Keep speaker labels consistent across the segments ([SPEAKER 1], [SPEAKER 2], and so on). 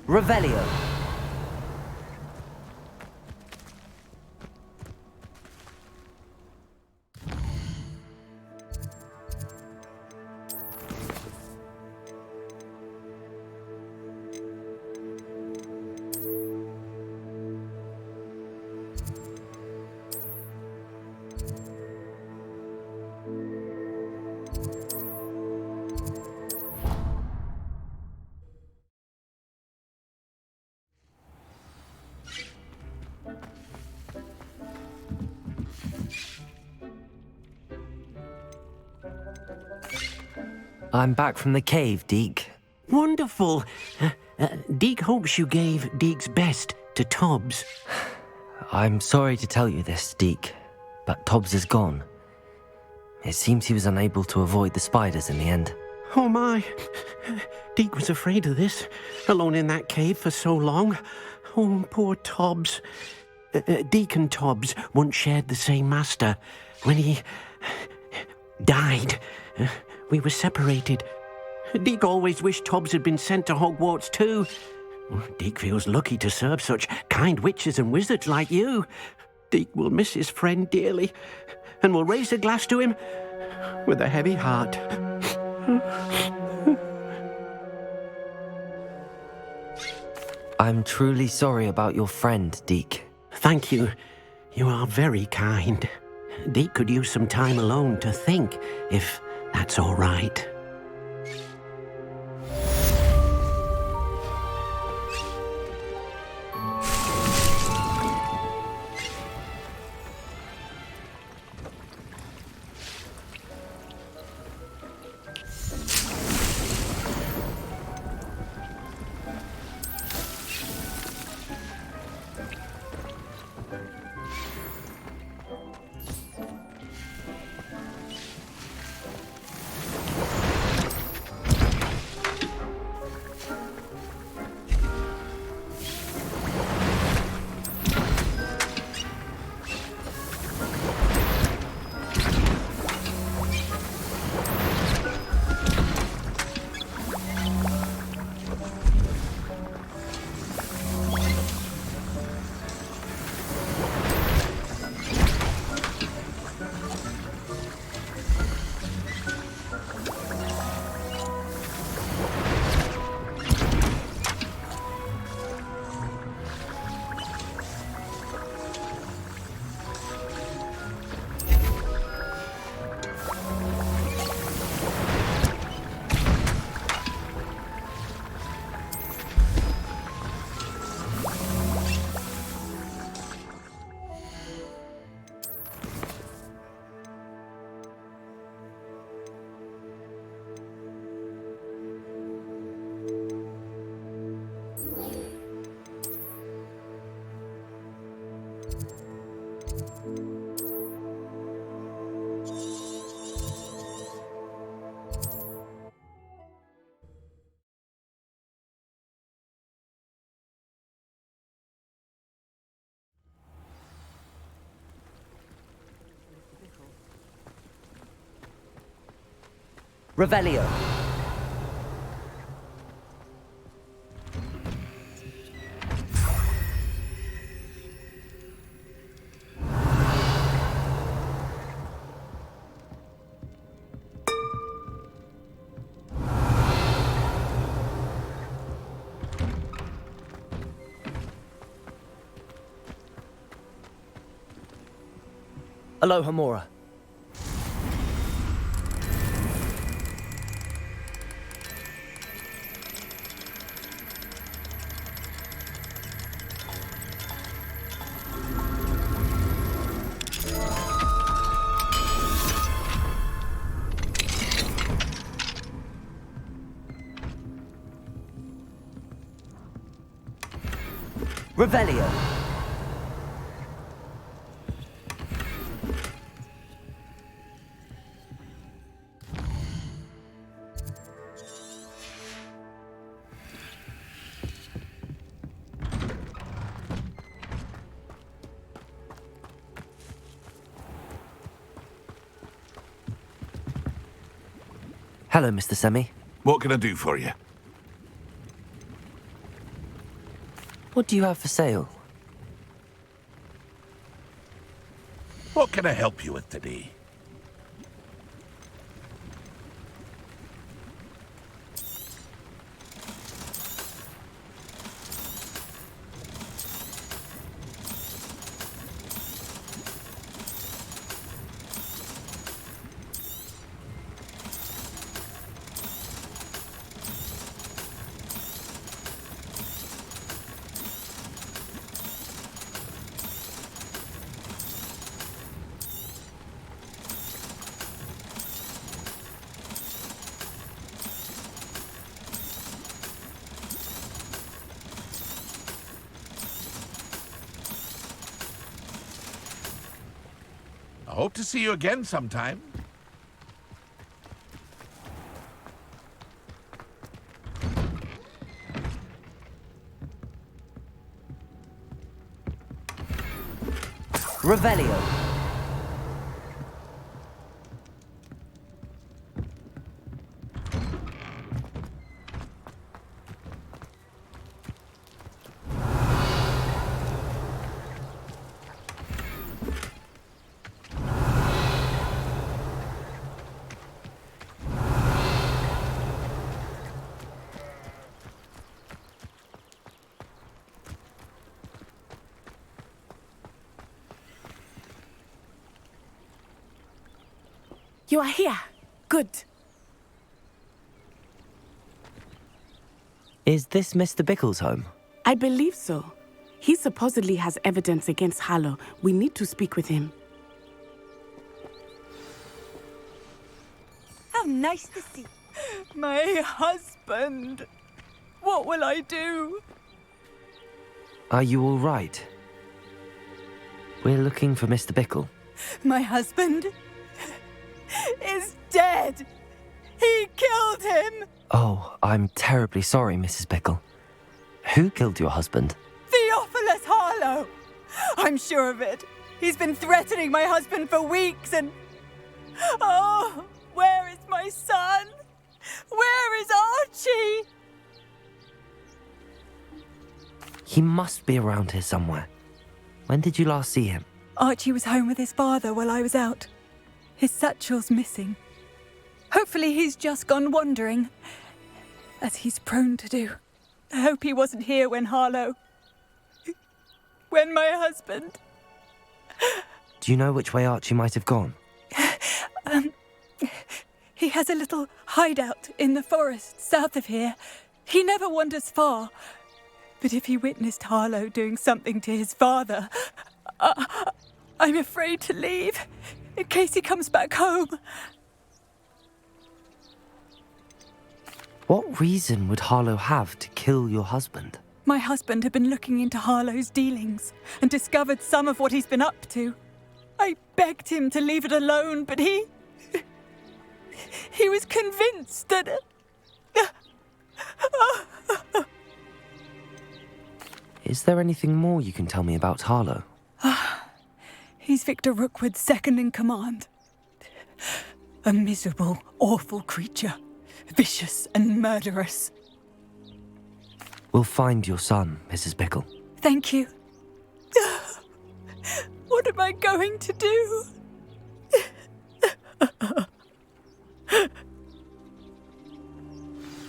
[SPEAKER 1] Revelio. I'm back from the cave, Deke.
[SPEAKER 2] Wonderful. Deke hopes you gave Deke's best to Tobbs.
[SPEAKER 1] I'm sorry to tell you this, Deke, but Tobbs is gone. It seems he was unable to avoid the spiders in the end.
[SPEAKER 2] Oh my. Deke was afraid of this, alone in that cave for so long. Oh, poor Tobbs. Deke and Tobbs once shared the same master. When he died, we were separated. Deke always wished Tobbs had been sent to Hogwarts too. Deke feels lucky to serve such kind witches and wizards like you. Deke will miss his friend dearly, and will raise a glass to him with a heavy heart.
[SPEAKER 1] I'm truly sorry about your friend, Deke.
[SPEAKER 2] Thank you. You are very kind. Deke could use some time alone to think, if that's all right.
[SPEAKER 1] Revelio. Aloha Mora. Revelio. Hello, Mr. Semi.
[SPEAKER 3] What can I do for you?
[SPEAKER 1] What do you have for sale?
[SPEAKER 3] What can I help you with today? I hope to see you again sometime.
[SPEAKER 1] Revelio.
[SPEAKER 4] You are here. Good.
[SPEAKER 1] Is this Mr. Bickle's home?
[SPEAKER 4] I believe so. He supposedly has evidence against Harlow. We need to speak with him.
[SPEAKER 5] How nice to see. My husband. What will I do?
[SPEAKER 1] Are you all right? We're looking for Mr. Bickle.
[SPEAKER 5] My husband is dead. He killed him.
[SPEAKER 1] Oh, I'm terribly sorry, Mrs. Bickle. Who killed your husband?
[SPEAKER 5] Theophilus Harlow. I'm sure of it. He's been threatening my husband for weeks and... Oh, where is my son? Where is Archie?
[SPEAKER 1] He must be around here somewhere. When did you last see him?
[SPEAKER 5] Archie was home with his father while I was out. His satchel's missing. Hopefully he's just gone wandering, as he's prone to do. I hope he wasn't here when Harlow... when my husband...
[SPEAKER 1] Do you know which way Archie might have gone?
[SPEAKER 5] He has a little hideout in the forest south of here. He never wanders far. But if he witnessed Harlow doing something to his father, I'm afraid to leave, in case he comes back home.
[SPEAKER 1] What reason would Harlow have to kill your husband?
[SPEAKER 5] My husband had been looking into Harlow's dealings and discovered some of what he's been up to. I begged him to leave it alone, but he was convinced that...
[SPEAKER 1] Is there anything more you can tell me about Harlow?
[SPEAKER 5] He's Victor Rookwood's second in command. A miserable, awful creature. Vicious and murderous.
[SPEAKER 1] We'll find your son, Mrs. Bickle.
[SPEAKER 5] Thank you. What am I going to do?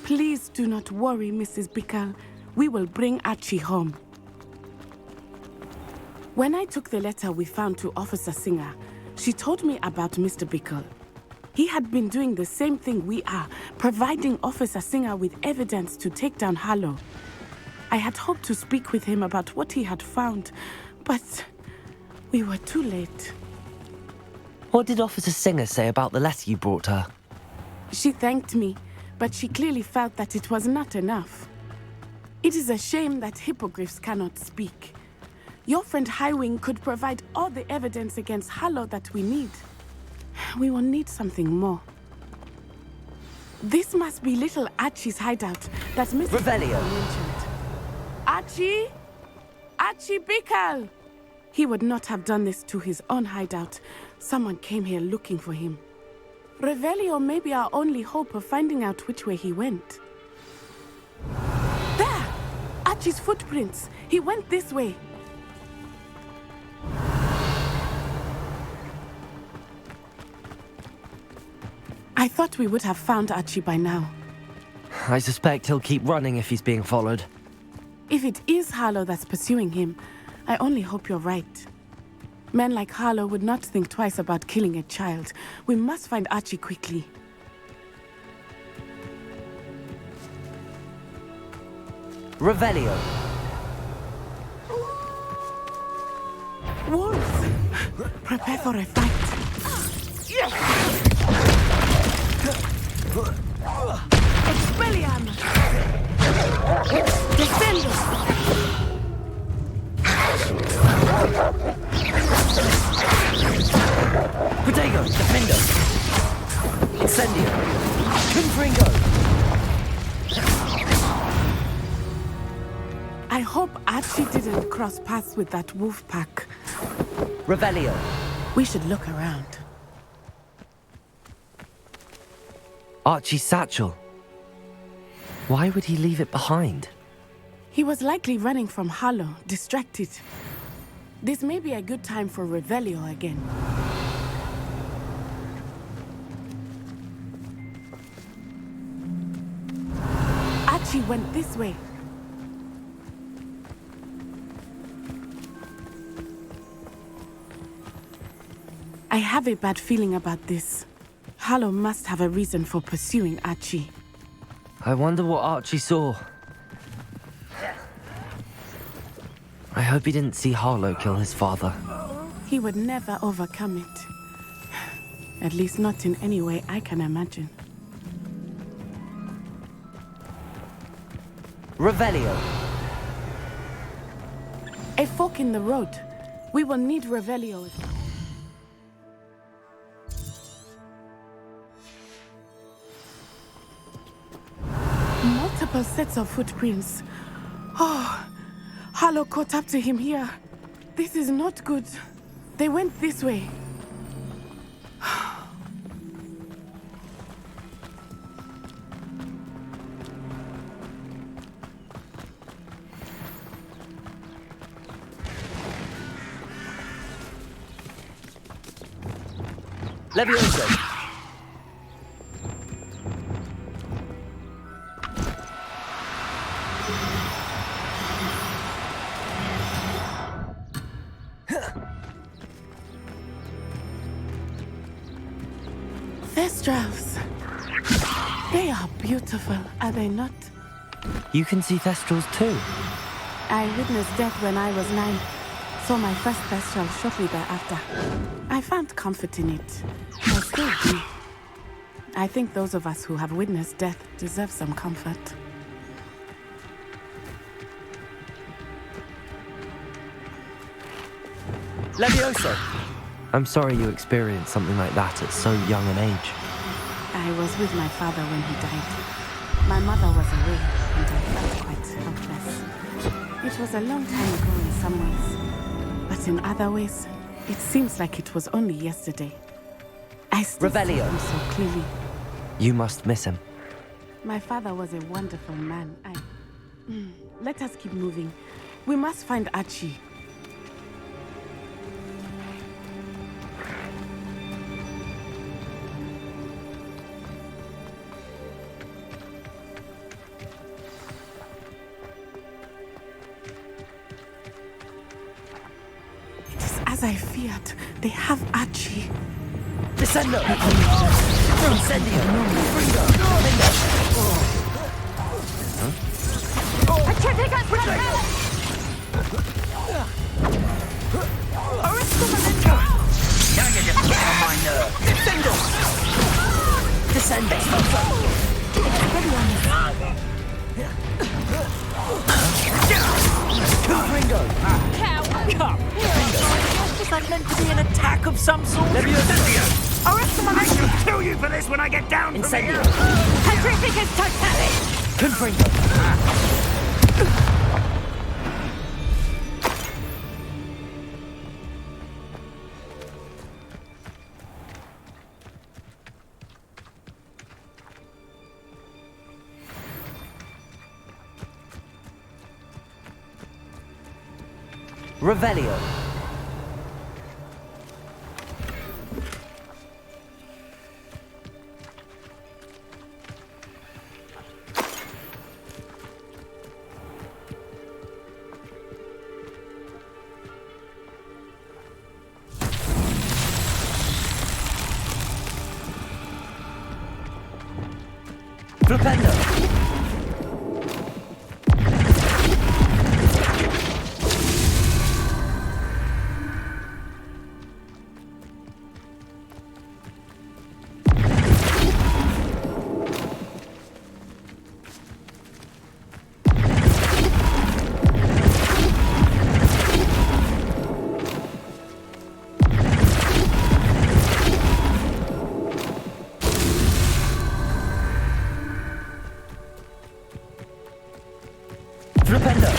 [SPEAKER 4] Please do not worry, Mrs. Bickle. We will bring Archie home. When I took the letter we found to Officer Singer, she told me about Mr. Bickle. He had been doing the same thing we are, providing Officer Singer with evidence to take down Harlow. I had hoped to speak with him about what he had found, but we were too late.
[SPEAKER 1] What did Officer Singer say about the letter you brought her?
[SPEAKER 4] She thanked me, but she clearly felt that it was not enough. It is a shame that hippogriffs cannot speak. Your friend Highwing could provide all the evidence against Harlow that we need. We will need something more. This must be little Archie's hideout that Mr.
[SPEAKER 1] Revelio.
[SPEAKER 4] mentioned. Archie? Archie Bickle! He would not have done this to his own hideout. Someone came here looking for him. Revelio may be our only hope of finding out which way he went. There! A Archie's footprints. He went this way. I thought we would have found Archie by now.
[SPEAKER 1] I suspect he'll keep running if he's being followed.
[SPEAKER 4] If it is Harlow that's pursuing him, I only hope you're right. Men like Harlow would not think twice about killing a child. We must find Archie quickly.
[SPEAKER 1] Revelio.
[SPEAKER 4] Wolves! Prepare for a fight. Expelliarmus! Defenders!
[SPEAKER 1] Protego, Defender. Incendio. Confringo.
[SPEAKER 4] I hope Archie didn't cross paths with that wolf pack.
[SPEAKER 1] Revelio.
[SPEAKER 4] We should look around.
[SPEAKER 1] Archie's satchel. Why would he leave it behind?
[SPEAKER 4] He was likely running from Harlow, distracted. This may be a good time for Revelio again. Archie went this way. I have a bad feeling about this. Harlow must have a reason for pursuing Archie.
[SPEAKER 1] I wonder what Archie saw. I hope he didn't see Harlow kill his father.
[SPEAKER 4] He would never overcome it. At least not in any way I can imagine.
[SPEAKER 1] Revelio.
[SPEAKER 4] A fork in the road. We will need Revelio. Multiple sets of footprints. Oh, Harlow caught up to him here. This is not good. They went this way.
[SPEAKER 1] Levioso.
[SPEAKER 4] Thestrals. They are beautiful, are they not?
[SPEAKER 1] You can see Thestrals too.
[SPEAKER 4] I witnessed death when I was 9. Saw my first Thestral shortly thereafter. I found comfort in it. I still do. I think those of us who have witnessed death deserve some comfort.
[SPEAKER 1] Levioso. I'm sorry you experienced something like that at so young an age.
[SPEAKER 4] I was with my father when he died. My mother was away, and I felt quite helpless. It was a long time ago in some ways, but in other ways, it seems like it was only yesterday. I still see
[SPEAKER 1] Revelio.
[SPEAKER 4] him so clearly.
[SPEAKER 1] You must miss him.
[SPEAKER 4] My father was a wonderful man. Let us keep moving. We must find Archie. It is as I feared. They have Archie.
[SPEAKER 1] Descendo! Incendio! Fringo!
[SPEAKER 6] Now you're just getting on my nerves.
[SPEAKER 1] Descendo! Descendo! Fringo!
[SPEAKER 6] Is that meant to be an attack of some sort?
[SPEAKER 1] Levioso!
[SPEAKER 6] I shall kill you for this when I get down from
[SPEAKER 1] Incendio!
[SPEAKER 6] here.
[SPEAKER 5] Petrificus totalis!
[SPEAKER 1] Confringo!
[SPEAKER 7] Revelio. Flipendo. Flipendo.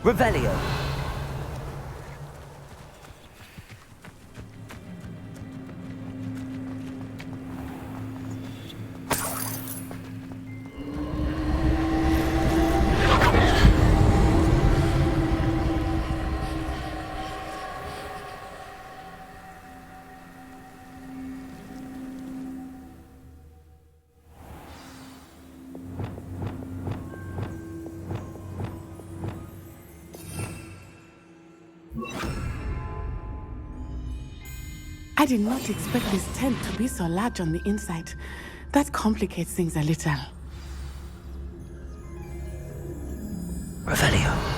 [SPEAKER 7] Revelio.
[SPEAKER 4] I did not expect this tent to be so large on the inside. That complicates things a little.
[SPEAKER 1] Revelio.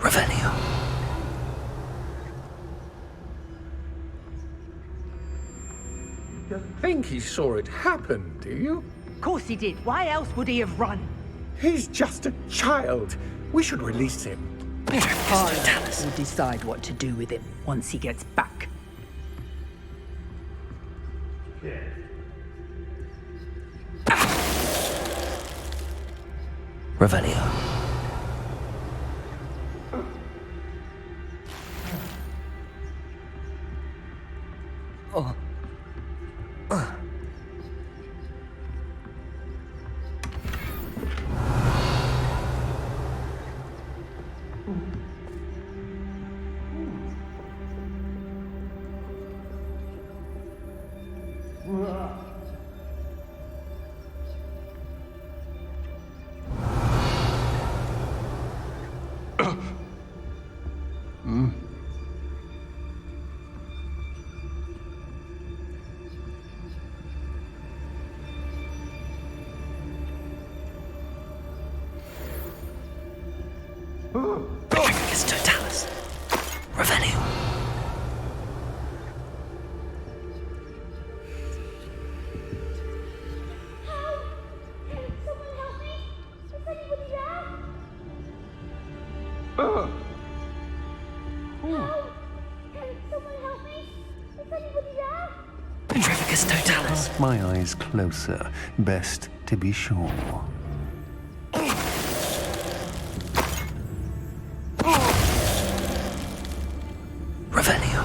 [SPEAKER 1] Revelio.
[SPEAKER 8] You think he saw it happen, do you?
[SPEAKER 9] Of course he did. Why else would he have run?
[SPEAKER 8] He's just a child. We should release him.
[SPEAKER 9] Harlow will decide what to do with him once he gets back.
[SPEAKER 1] Revelio. Petrificus totalis. Revelio. Petrificus totalis.
[SPEAKER 10] My eyes closer. Best to be sure.
[SPEAKER 1] Revelio.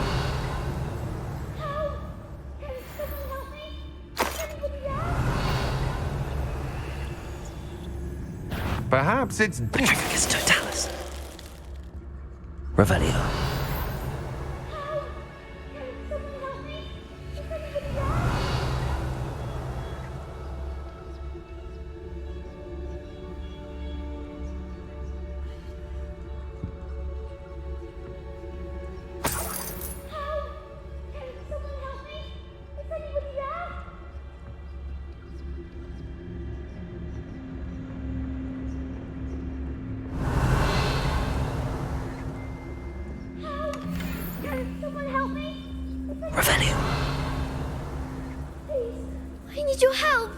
[SPEAKER 8] Perhaps it's...
[SPEAKER 1] Petrificus totalis. Revelio.
[SPEAKER 11] need your help.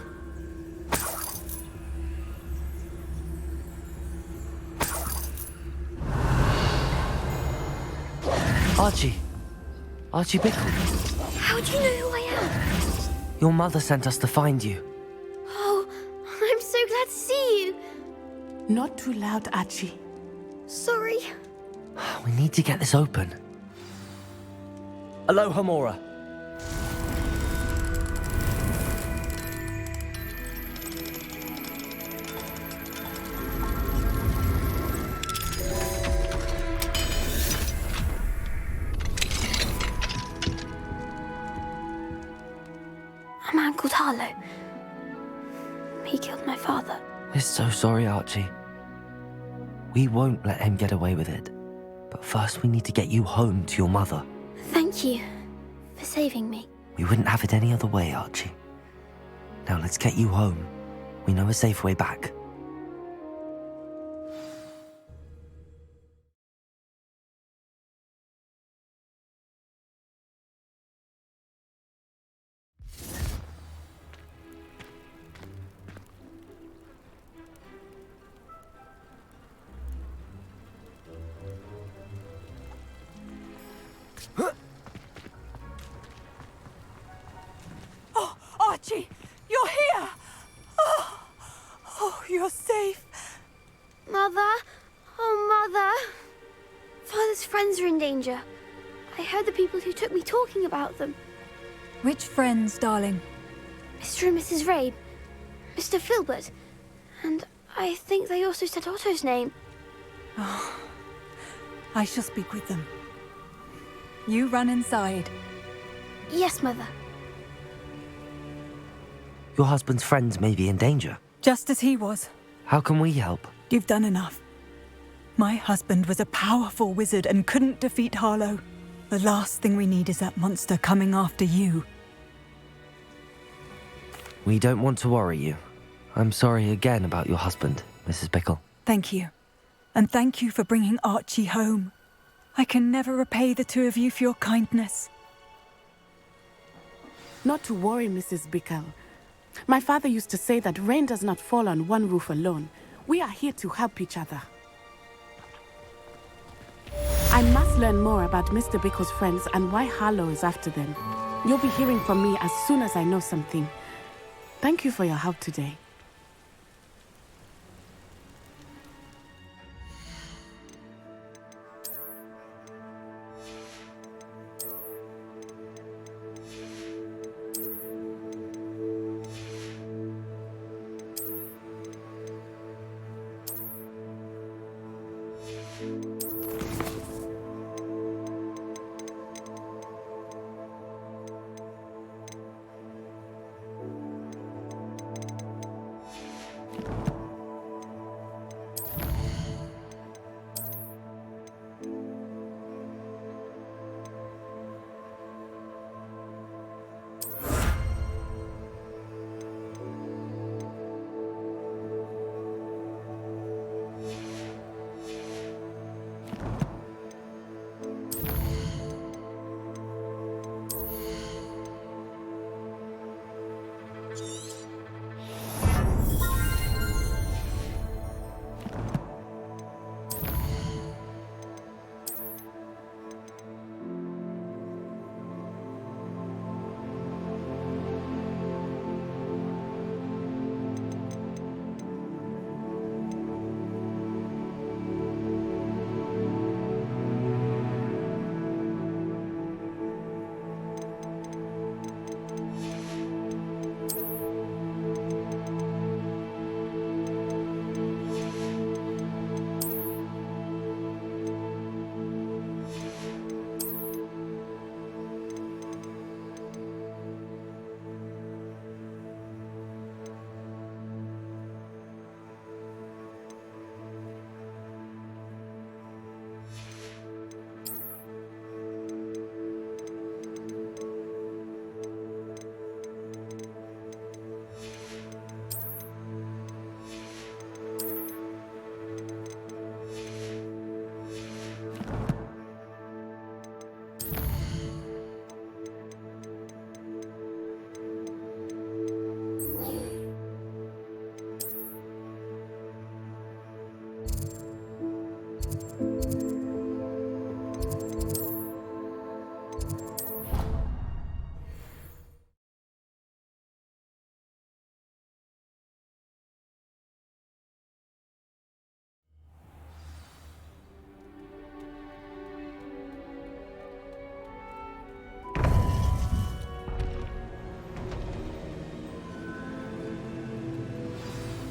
[SPEAKER 1] Archie! Archie Bickle!
[SPEAKER 11] How do you know who I am?
[SPEAKER 1] Your mother sent us to find you.
[SPEAKER 11] Oh, I'm so glad to see you.
[SPEAKER 4] Not too loud, Archie.
[SPEAKER 11] Sorry.
[SPEAKER 1] We need to get this open. Aloha, Mora.
[SPEAKER 11] A man called Harlow. He killed my father.
[SPEAKER 1] We're so sorry, Archie. We won't let him get away with it. But first we need to get you home to your mother.
[SPEAKER 11] Thank you for saving me.
[SPEAKER 1] We wouldn't have it any other way, Archie. Now let's get you home. We know a safe way back.
[SPEAKER 5] Oh, Archie, you're here! Oh, you're safe.
[SPEAKER 11] Mother? Oh, Mother. Father's friends are in danger. I heard the people who took me talking about them.
[SPEAKER 5] Which friends, darling?
[SPEAKER 11] Mr. and Mrs. Rabe, Mr. Filbert, and I think they also said Otto's name.
[SPEAKER 5] Oh, I shall speak with them. You run inside.
[SPEAKER 11] Yes, Mother.
[SPEAKER 1] Your husband's friends may be in danger.
[SPEAKER 5] Just as he was.
[SPEAKER 1] How can we help?
[SPEAKER 5] You've done enough. My husband was a powerful wizard and couldn't defeat Harlow. The last thing we need is that monster coming after you.
[SPEAKER 1] We don't want to worry you. I'm sorry again about your husband, Mrs. Bickle.
[SPEAKER 5] Thank you. And thank you for bringing Archie home. I can never repay the two of you for your kindness.
[SPEAKER 4] Not to worry, Mrs. Bickle. My father used to say that rain does not fall on one roof alone. We are here to help each other. I must learn more about Mr. Bickle's friends and why Harlow is after them. You'll be hearing from me as soon as I know something. Thank you for your help today.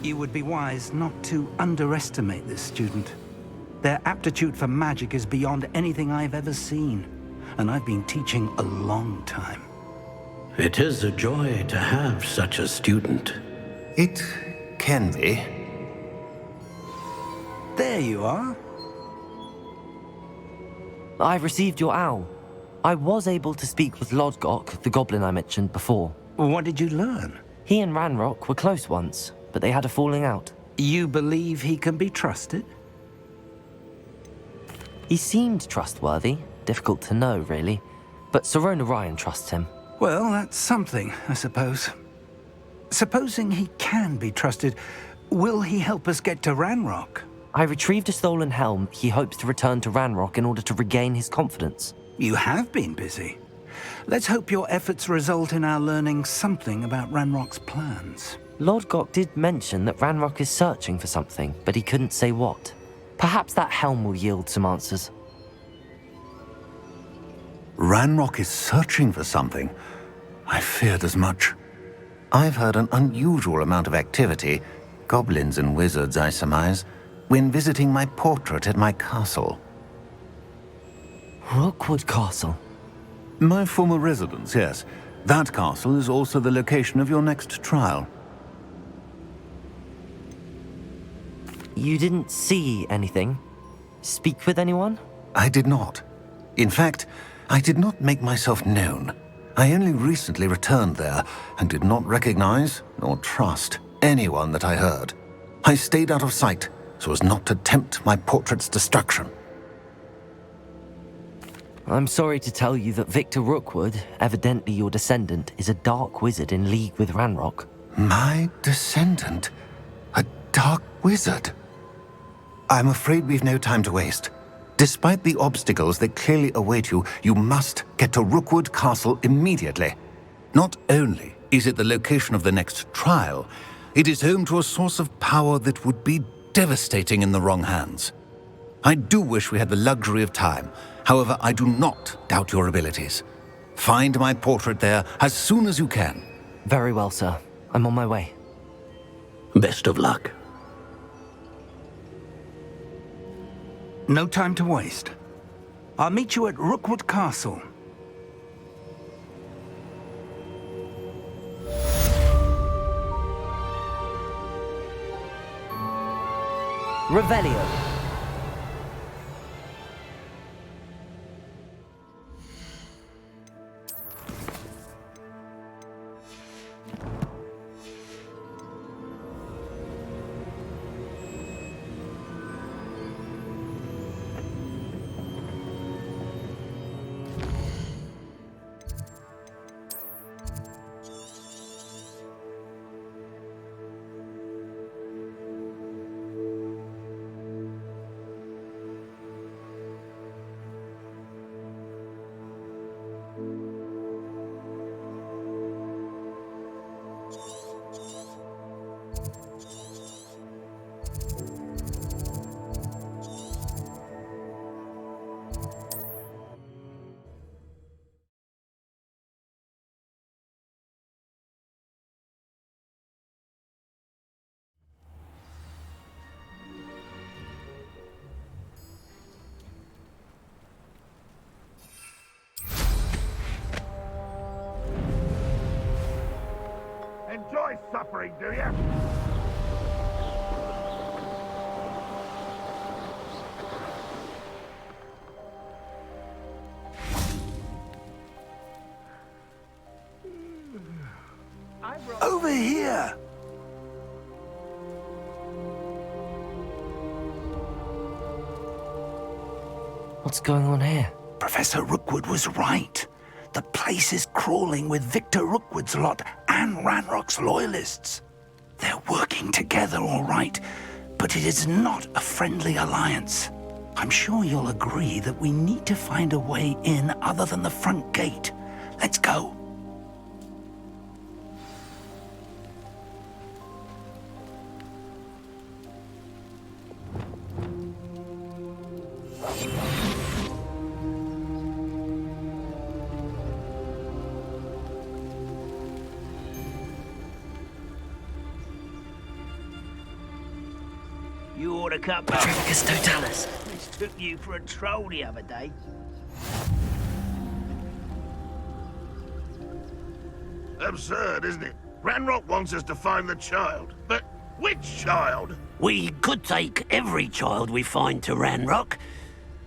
[SPEAKER 12] You would be wise not to underestimate this student. Their aptitude for magic is beyond anything I've ever seen, and I've been teaching a long time.
[SPEAKER 2] It is a joy to have such a student.
[SPEAKER 10] It can be.
[SPEAKER 12] There you are.
[SPEAKER 1] I've received your owl. I was able to speak with Lodgok, the goblin I mentioned before.
[SPEAKER 12] What did you learn?
[SPEAKER 1] He and Ranrock were close once, but they had a falling out.
[SPEAKER 12] You believe he can be trusted?
[SPEAKER 1] He seemed trustworthy. Difficult to know, really. But Sirona Ryan trusts him.
[SPEAKER 12] Well, that's something, I suppose. Supposing he can be trusted, will he help us get to Ranrock?
[SPEAKER 1] I retrieved a stolen helm. He hopes to return to Ranrock in order to regain his confidence.
[SPEAKER 12] You have been busy. Let's hope your efforts result in our learning something about Ranrock's plans.
[SPEAKER 1] Lodgok did mention that Ranrock is searching for something, but he couldn't say what. Perhaps that helm will yield some answers.
[SPEAKER 10] Ranrock is searching for something. I feared as much. I've heard an unusual amount of activity, goblins and wizards, I surmise, when visiting my portrait at my castle.
[SPEAKER 1] Rookwood Castle?
[SPEAKER 10] My former residence, yes. That castle is also the location of your next trial.
[SPEAKER 1] You didn't see anything? Speak with anyone?
[SPEAKER 10] I did not. In fact, I did not make myself known. I only recently returned there and did not recognize nor trust anyone that I heard. I stayed out of sight so as not to tempt my portrait's destruction.
[SPEAKER 1] I'm sorry to tell you that Victor Rookwood, evidently your descendant, is a dark wizard in league with Ranrock.
[SPEAKER 10] My descendant? A dark wizard? I'm afraid we've no time to waste. Despite the obstacles that clearly await you, you must get to Rookwood Castle immediately. Not only is it the location of the next trial, it is home to a source of power that would be devastating in the wrong hands. I do wish we had the luxury of time. However, I do not doubt your abilities. Find my portrait there as soon as you can.
[SPEAKER 1] Very well, sir. I'm on my way.
[SPEAKER 2] Best of luck.
[SPEAKER 12] No time to waste. I'll meet you at Rookwood Castle.
[SPEAKER 7] Revelio.
[SPEAKER 3] Enjoy suffering, do you?
[SPEAKER 12] Over here!
[SPEAKER 1] What's going on here?
[SPEAKER 12] Professor Rookwood was right. The place is crawling with Victor Rookwood's lot and Ranrock's loyalists. They're working together, all right, but it is not a friendly alliance. I'm sure you'll agree that we need to find a way in other than the front gate. Let's go.
[SPEAKER 6] You ought to cut back.
[SPEAKER 1] Tricus totalis.
[SPEAKER 6] Mistook you for a troll the other day.
[SPEAKER 3] Absurd, isn't it? Ranrock wants us to find the child. But which child?
[SPEAKER 2] We could take every child we find to Ranrock.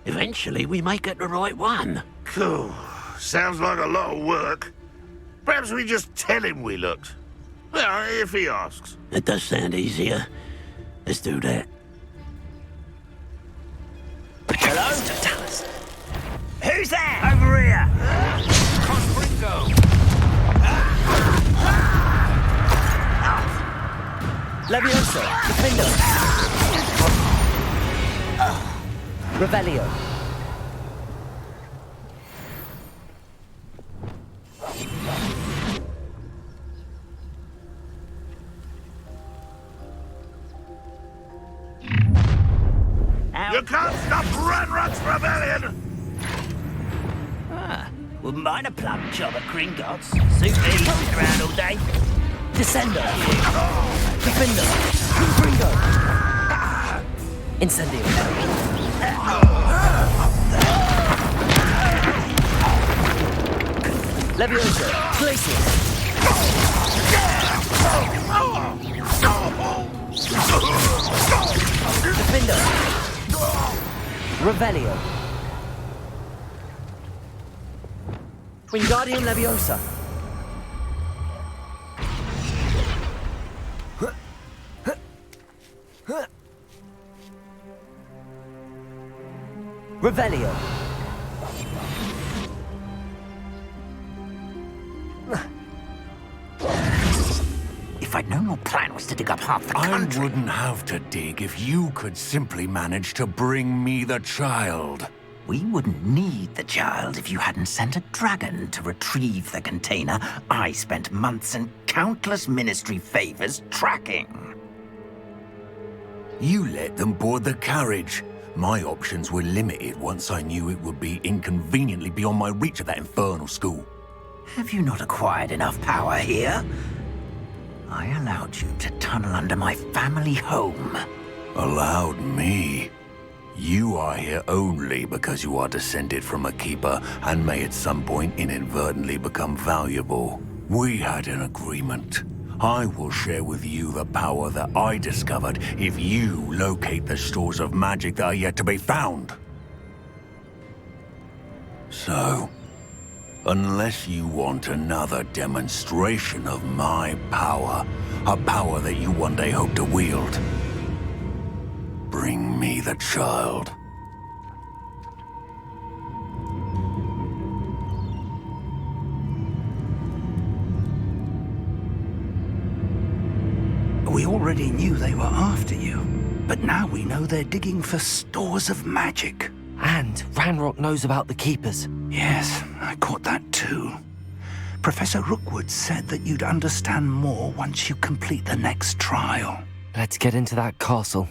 [SPEAKER 2] Eventually, we may get the right one.
[SPEAKER 3] Cool. Sounds like a lot of work. Perhaps we just tell him we looked. Well, if he asks.
[SPEAKER 2] It does sound easier. Let's do that.
[SPEAKER 6] Hello? Who's there? Over here!
[SPEAKER 7] Leviosa, Defender. Revelio.
[SPEAKER 3] You can't stop Ranrock's rebellion!
[SPEAKER 6] Wouldn't mind a plum job at Gringotts. Suit me, sitting around all day.
[SPEAKER 7] Descender. Defender. Gringo. Incendio. Leviosa. Glacius. Defender. Revelio. Wingardium Leviosa. Revelio.
[SPEAKER 12] If I'd known your plan was to dig up half the country...
[SPEAKER 10] I wouldn't have to dig if you could simply manage to bring me the child.
[SPEAKER 12] We wouldn't need the child if you hadn't sent a dragon to retrieve the container I spent months and countless ministry favors tracking.
[SPEAKER 10] You let them board the carriage. My options were limited once I knew it would be inconveniently beyond my reach at that infernal school.
[SPEAKER 12] Have you not acquired enough power here? I allowed you to tunnel under my family home.
[SPEAKER 10] Allowed me? You are here only because you are descended from a keeper and may at some point inadvertently become valuable. We had an agreement. I will share with you the power that I discovered if you locate the stores of magic that are yet to be found. So, unless you want another demonstration of my power, a power that you one day hope to wield, bring me the child.
[SPEAKER 12] We already knew they were after you, but now we know they're digging for stores of magic.
[SPEAKER 1] And Ranrock knows about the Keepers.
[SPEAKER 12] Yes, I caught that too. Professor Rookwood said that you'd understand more once you complete the next trial.
[SPEAKER 1] Let's get into that castle.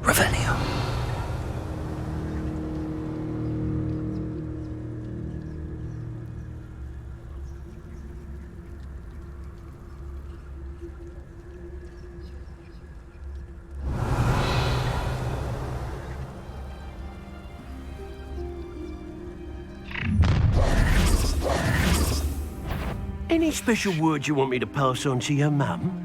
[SPEAKER 12] Revelio.
[SPEAKER 2] Any special words you want me to pass on to your mum?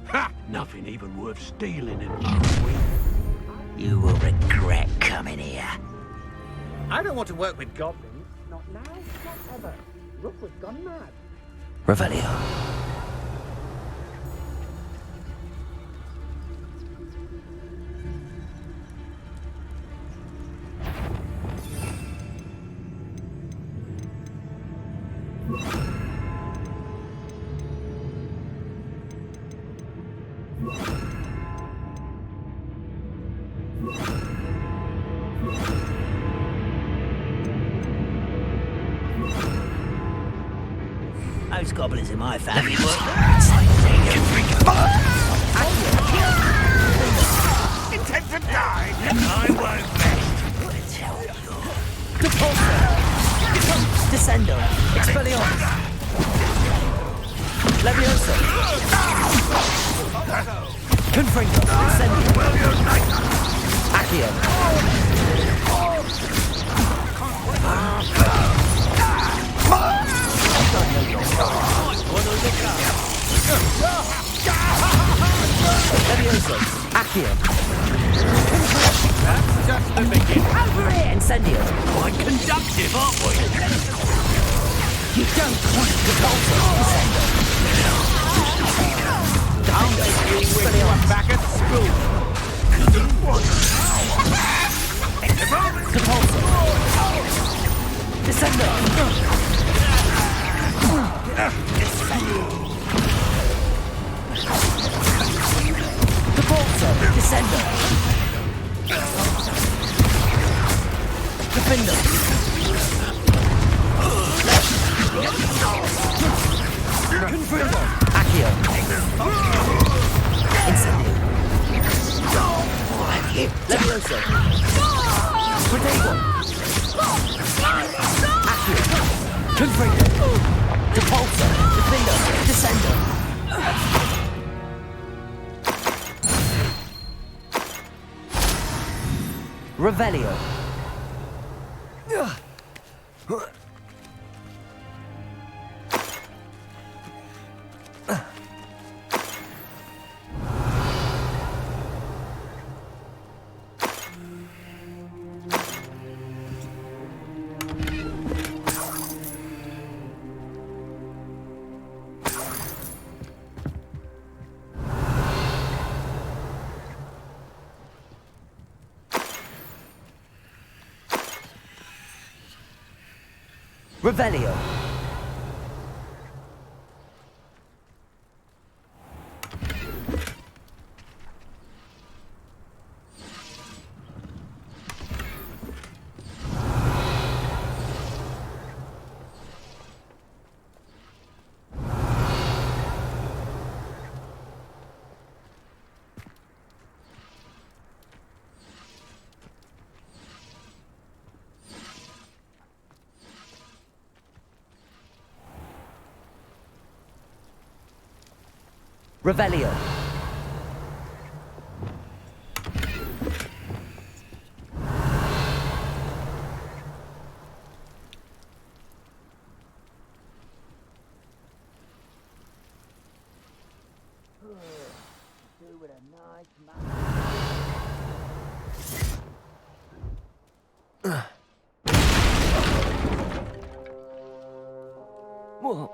[SPEAKER 2] Ha! Nothing even worth stealing in Morrowind.
[SPEAKER 6] You will regret coming here.
[SPEAKER 8] I don't want to work with goblins. Not now, not ever. Rookwood's gone mad.
[SPEAKER 7] Revelio.
[SPEAKER 6] Those goblins in my family were...
[SPEAKER 3] Intent to die!
[SPEAKER 6] I won't rest. I tell you. That's just the beginning.
[SPEAKER 7] Over here, Incendio.
[SPEAKER 6] Quite conductive, aren't we?
[SPEAKER 7] You don't want to
[SPEAKER 6] I'll make you when you are back at school.
[SPEAKER 7] Descender. Defender. Confringo. Accio. Incendio. Levioso. Protego. Accio. Confringo. Depulso. Defender. Descender. Revelio. Revelio. Revelio. Whoa.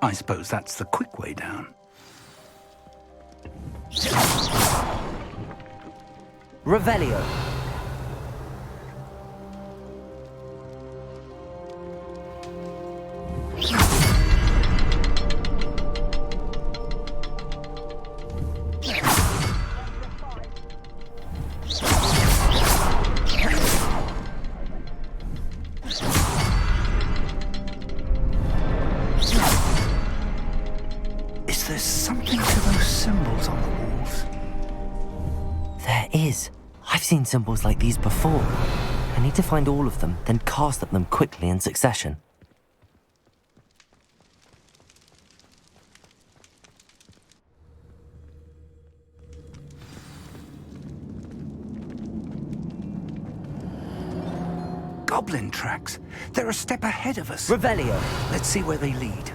[SPEAKER 12] I suppose that's the quick way down.
[SPEAKER 7] Revelio.
[SPEAKER 12] Is there something to those symbols on the walls?
[SPEAKER 1] There is. I've seen symbols like these before. I need to find all of them, then cast at them quickly in succession.
[SPEAKER 12] Goblin tracks. They're a step ahead of us.
[SPEAKER 7] Revelio.
[SPEAKER 12] Let's see where they lead.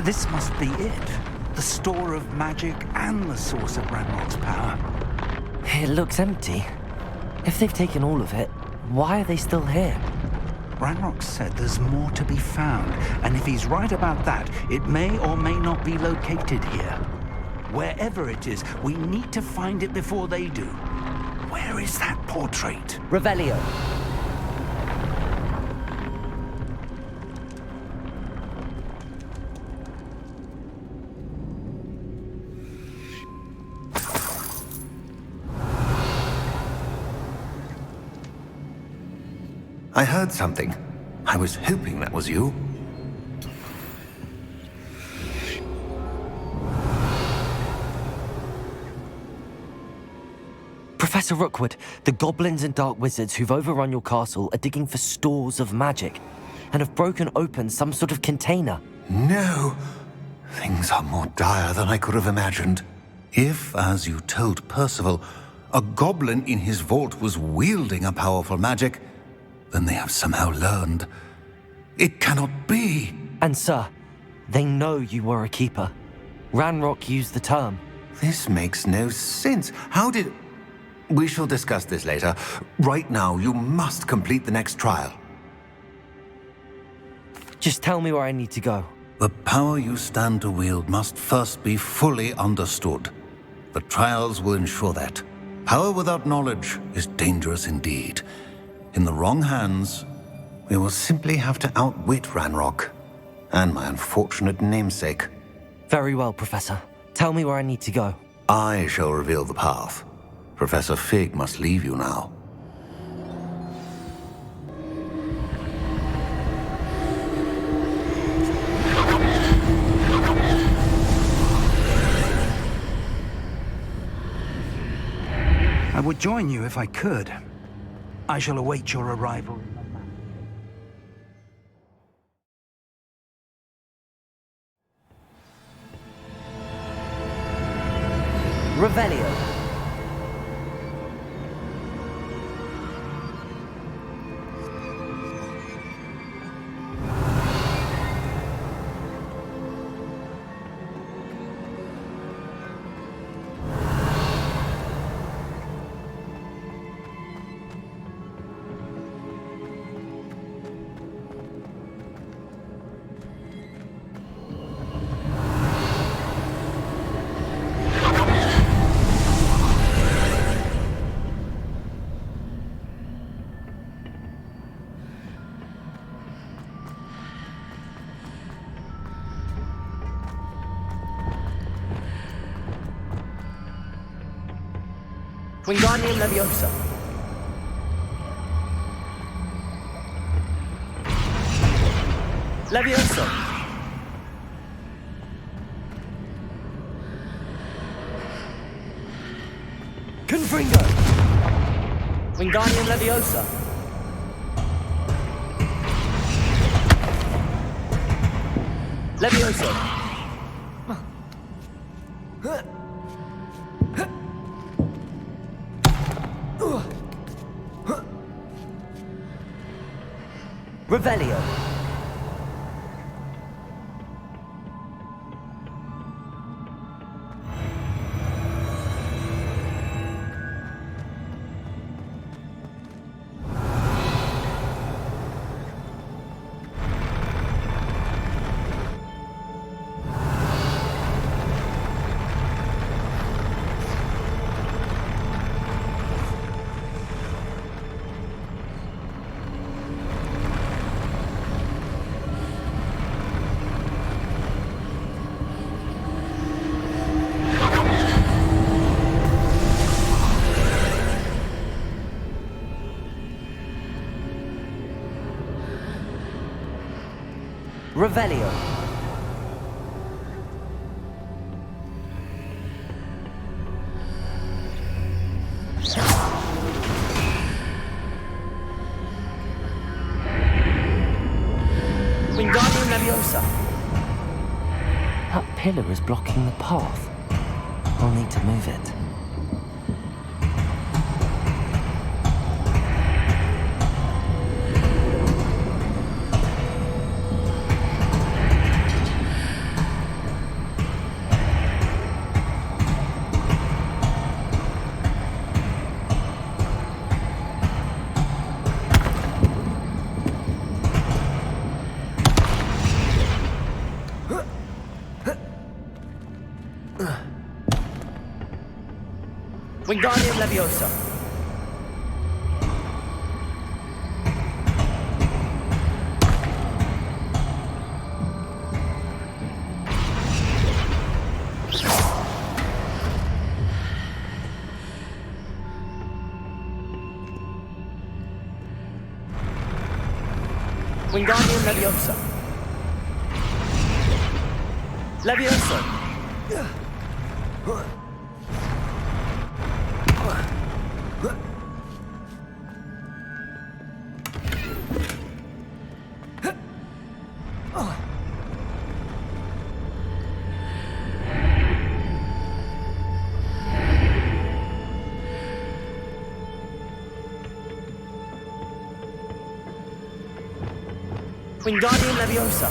[SPEAKER 12] This must be it. The store of magic and the source of Ranrock's power.
[SPEAKER 1] It looks empty. If they've taken all of it, why are they still here?
[SPEAKER 12] Ranrock said there's more to be found, and if he's right about that, it may or may not be located here. Wherever it is, we need to find it before they do. Where is that portrait?
[SPEAKER 7] Revelio.
[SPEAKER 10] I heard something. I was hoping that was you.
[SPEAKER 1] Professor Rookwood, the goblins and dark wizards who've overrun your castle are digging for stores of magic and have broken open some sort of container.
[SPEAKER 10] No! Things are more dire than I could have imagined. If, as you told Percival, a goblin in his vault was wielding a powerful magic, then they have somehow learned. It cannot be!
[SPEAKER 1] And sir, they know you were a keeper. Ranrock used the term.
[SPEAKER 10] This makes no sense. How did... We shall discuss this later. Right now, you must complete the next trial.
[SPEAKER 1] Just tell me where I need to go.
[SPEAKER 10] The power you stand to wield must first be fully understood. The trials will ensure that. Power without knowledge is dangerous indeed. In the wrong hands, we will simply have to outwit Ranrock and my unfortunate namesake.
[SPEAKER 1] Very well, Professor. Tell me where I need to go.
[SPEAKER 10] I shall reveal the path. Professor Fig must leave you now.
[SPEAKER 12] I would join you if I could. I shall await your arrival.
[SPEAKER 7] Revelio. Wingardium Leviosa. Leviosa. Confringo. Wingardium Leviosa. Leviosa. Revelio. Revelio. Wingardium Leviosa.
[SPEAKER 1] That pillar is blocking the path. I'll need to move it.
[SPEAKER 7] Wingardium Leviosa. Wingardium Leviosa. Leviosa. Wingardium Leviosa.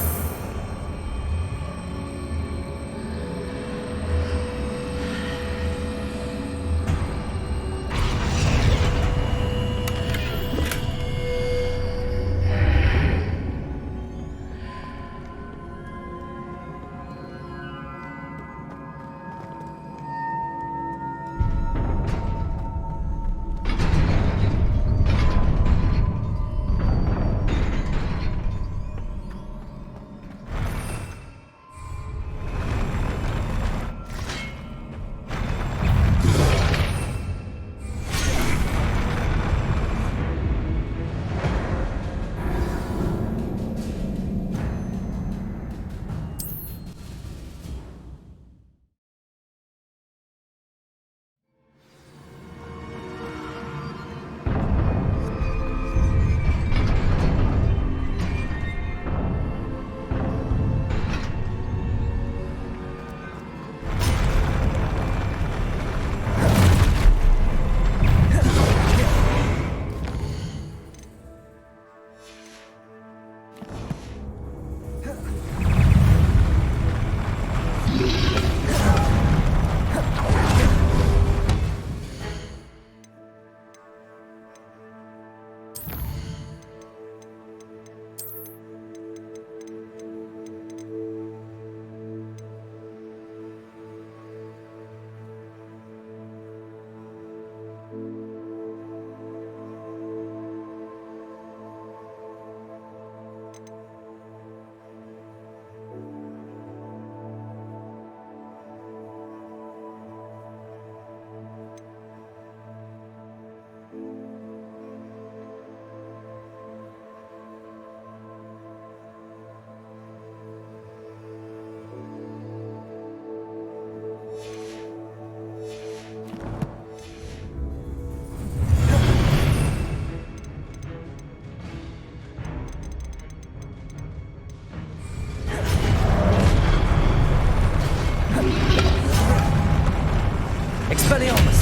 [SPEAKER 7] Expelliarmus!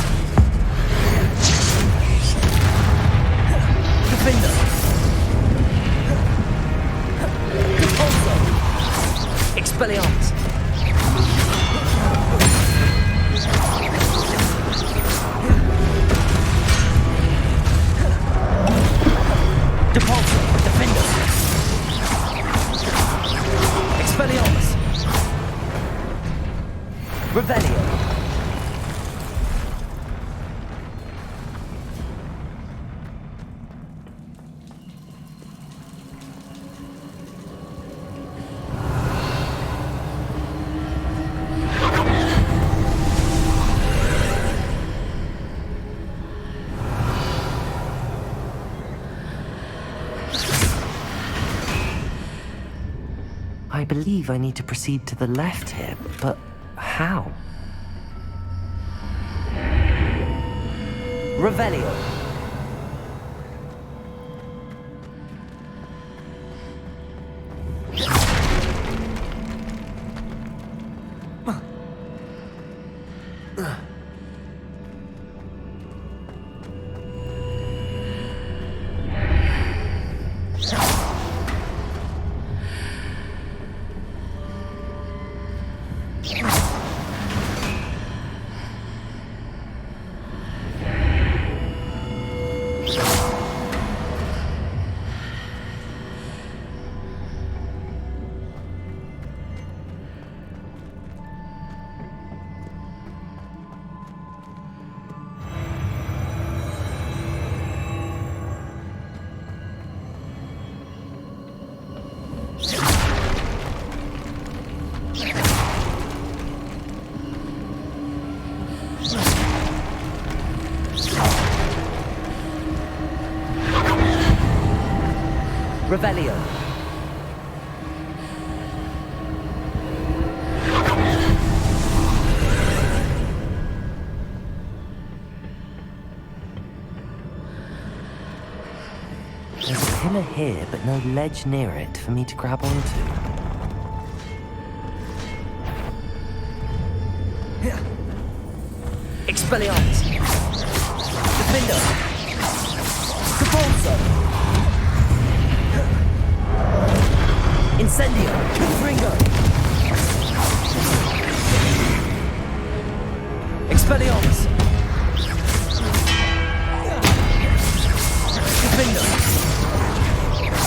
[SPEAKER 7] Defender! Repulsor! Expelliarmus! Repulsor! Defender! Expelliarmus! Revelio!
[SPEAKER 1] I believe I need to proceed to the left here, but how?
[SPEAKER 7] Revelio. Revelio.
[SPEAKER 1] There's a pillar here, but no ledge near it for me to grab onto.
[SPEAKER 7] Expelliarmus. Defender. Repulsor. Incendio! Confringo! Expelliarmus! Defendo!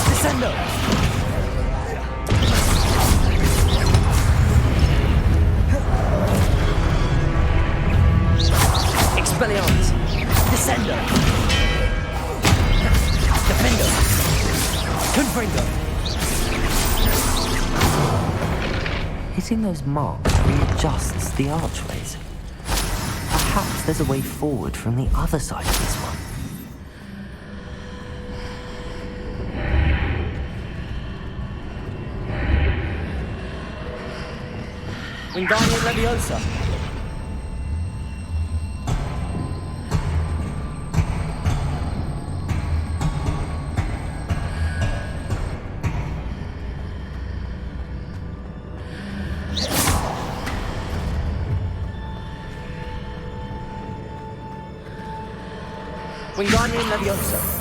[SPEAKER 7] Descendo! Expelliarmus! Descendo! Defendo! Confringo!
[SPEAKER 1] Hitting those marks readjusts the archways. Perhaps there's a way forward from the other side of this one.
[SPEAKER 7] Wingardium Leviosa! Wingardium Leviosa!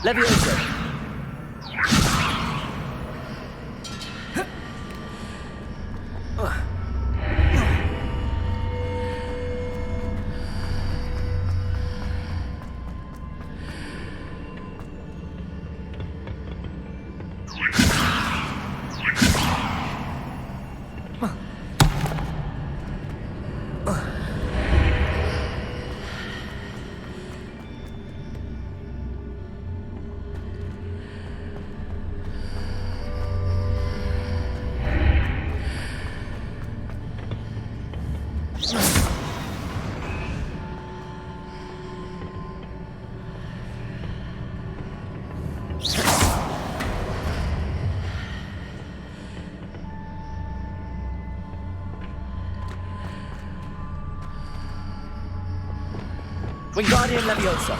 [SPEAKER 7] Leviosa! Wingardium Leviosa!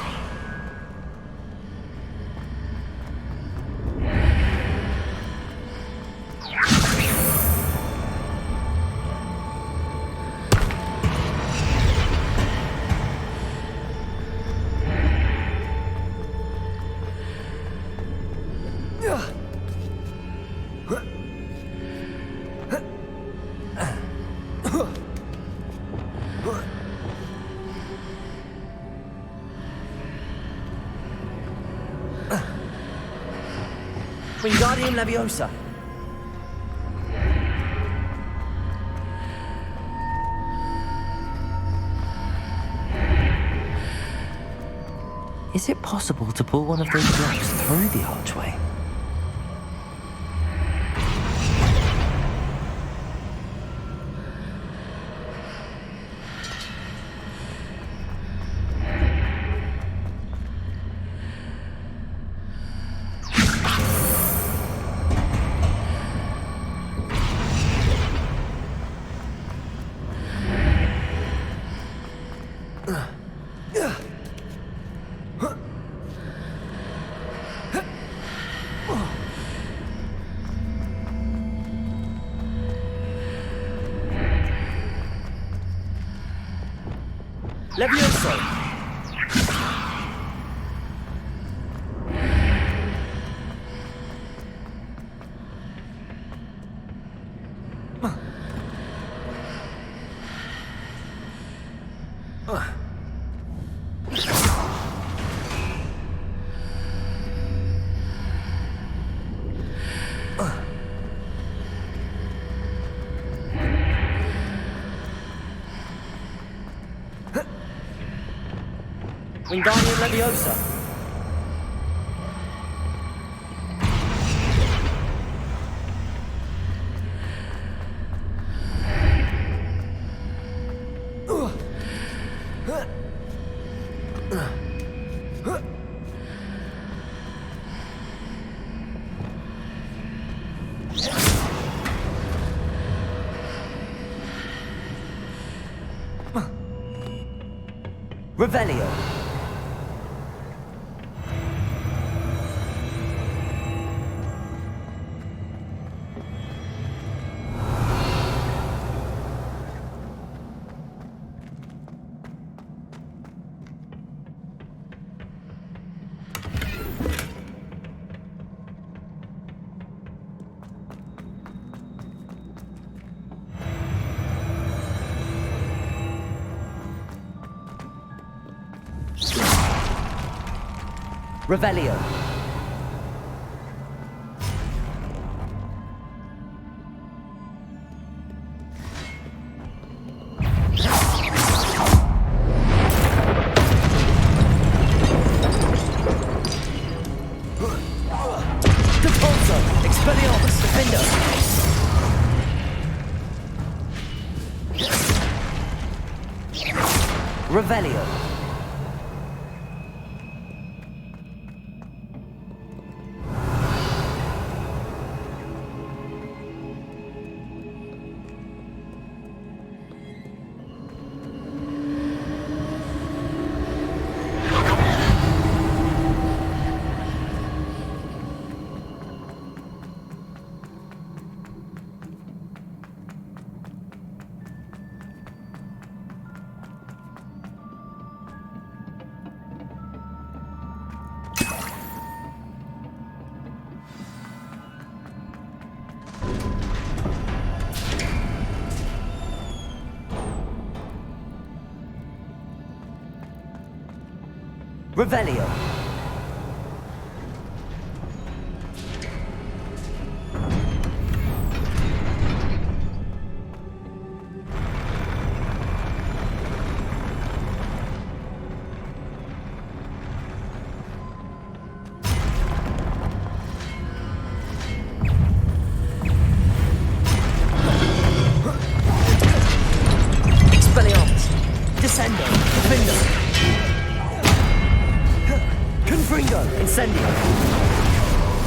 [SPEAKER 7] Wingardium Leviosa!
[SPEAKER 1] Is it possible to pull one of those blocks through the archway?
[SPEAKER 7] Leviosa! Wingardium Leviosa! Revelio. Revelio. Depulso. Expelliarmus. Defender. Revelio. Revelio. Expelliarmus. Descendo. Defender. Confringo, Incendio.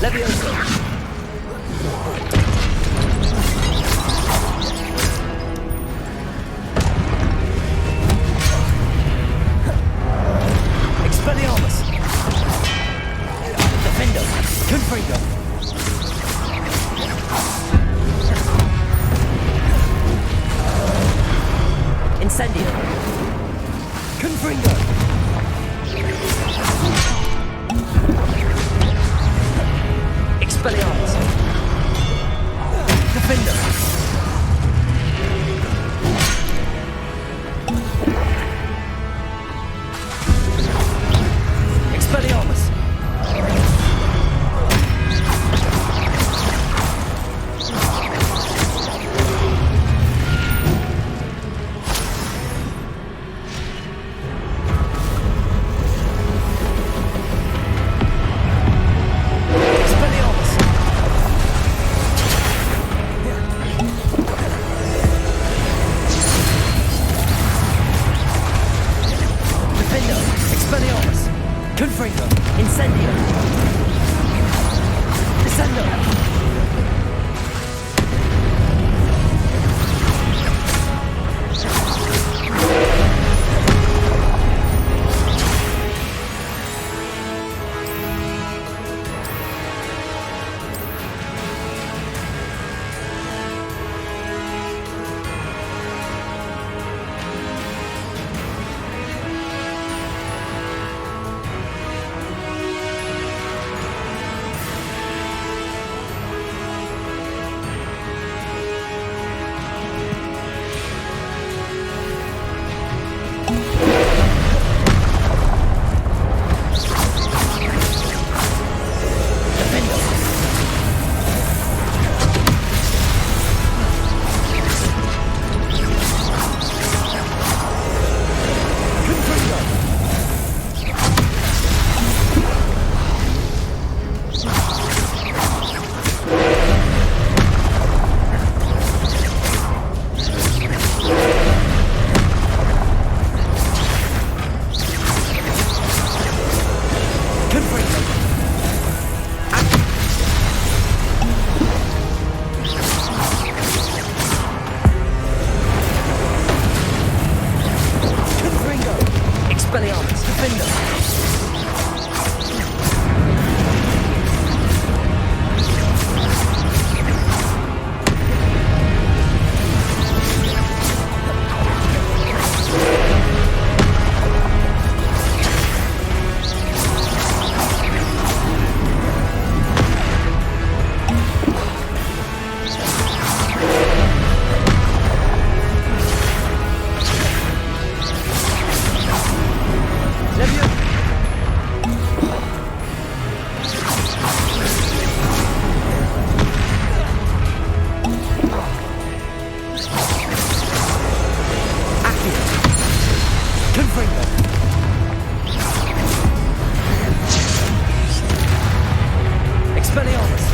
[SPEAKER 7] Levioso. Expelliarmus. Defendo. Confringo. Incendio. Confringo. Expelliarmus. Defender. Expelliarmus. Confringo. Incendio. Descendo.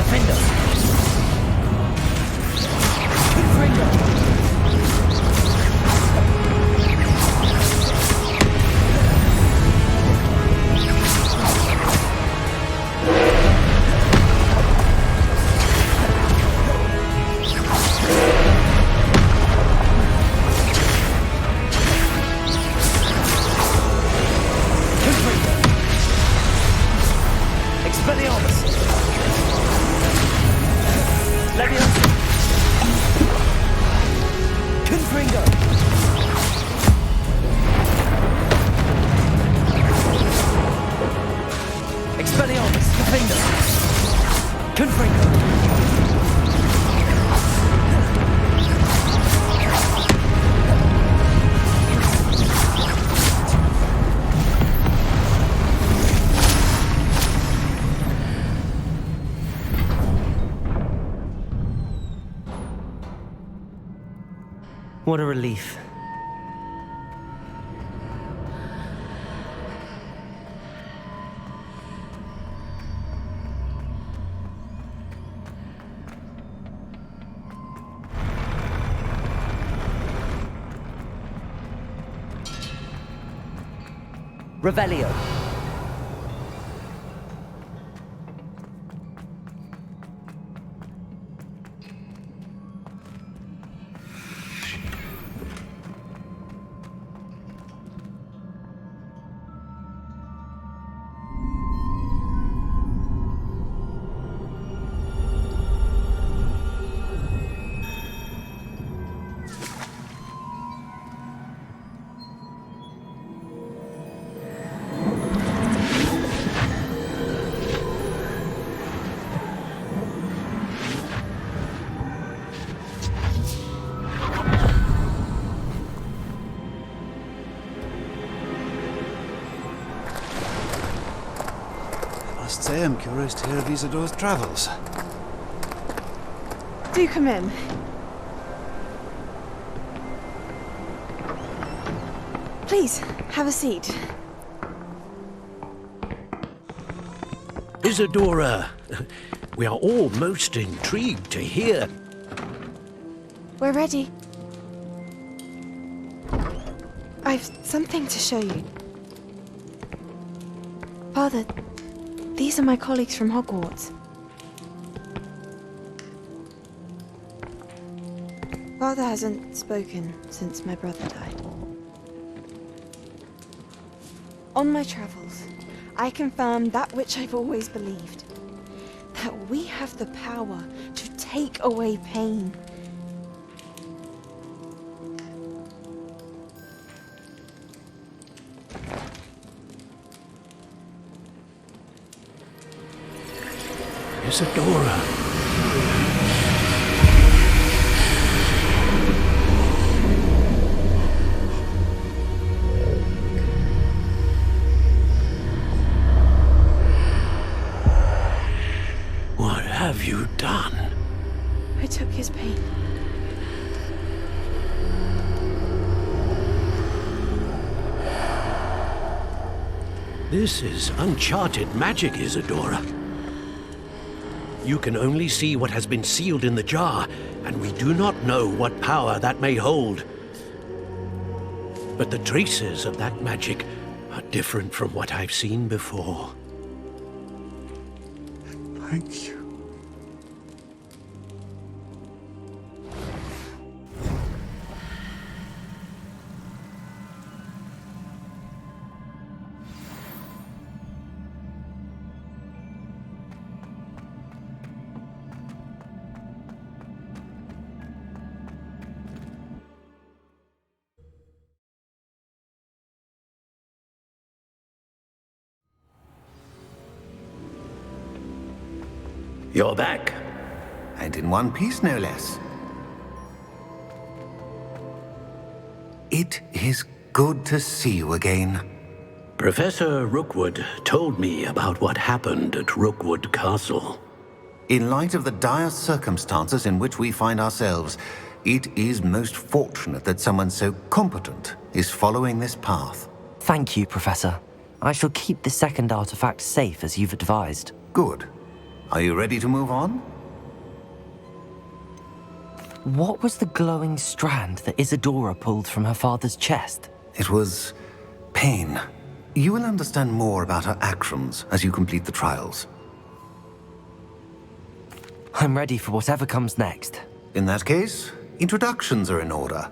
[SPEAKER 7] Defender! Confringo!
[SPEAKER 1] What a relief.
[SPEAKER 7] Revelio.
[SPEAKER 13] I am curious to hear of Isidore's travels.
[SPEAKER 14] Do come in. Please, have a seat.
[SPEAKER 2] Isadora, we are all most intrigued to hear.
[SPEAKER 14] We're ready. I've something to show you. Father, these are my colleagues from Hogwarts. Father hasn't spoken since my brother died. On my travels, I confirmed that which I've always believed. That we have the power to take away pain.
[SPEAKER 2] Isadora. What have you done?
[SPEAKER 14] I took his pain.
[SPEAKER 2] This is uncharted magic, Isadora. You can only see what has been sealed in the jar, and we do not know what power that may hold. But the traces of that magic are different from what I've seen before.
[SPEAKER 13] Thank you.
[SPEAKER 2] You're back.
[SPEAKER 10] And in one piece, no less. It is good to see you again.
[SPEAKER 2] Professor Rookwood told me about what happened at Rookwood Castle.
[SPEAKER 10] In light of the dire circumstances in which we find ourselves, it is most fortunate that someone so competent is following this path.
[SPEAKER 1] Thank you, Professor. I shall keep the second artifact safe as you've advised.
[SPEAKER 10] Good. Are you ready to move on?
[SPEAKER 1] What was the glowing strand that Isadora pulled from her father's chest?
[SPEAKER 10] It was pain. You will understand more about her actions as you complete the trials.
[SPEAKER 1] I'm ready for whatever comes next.
[SPEAKER 10] In that case, introductions are in order.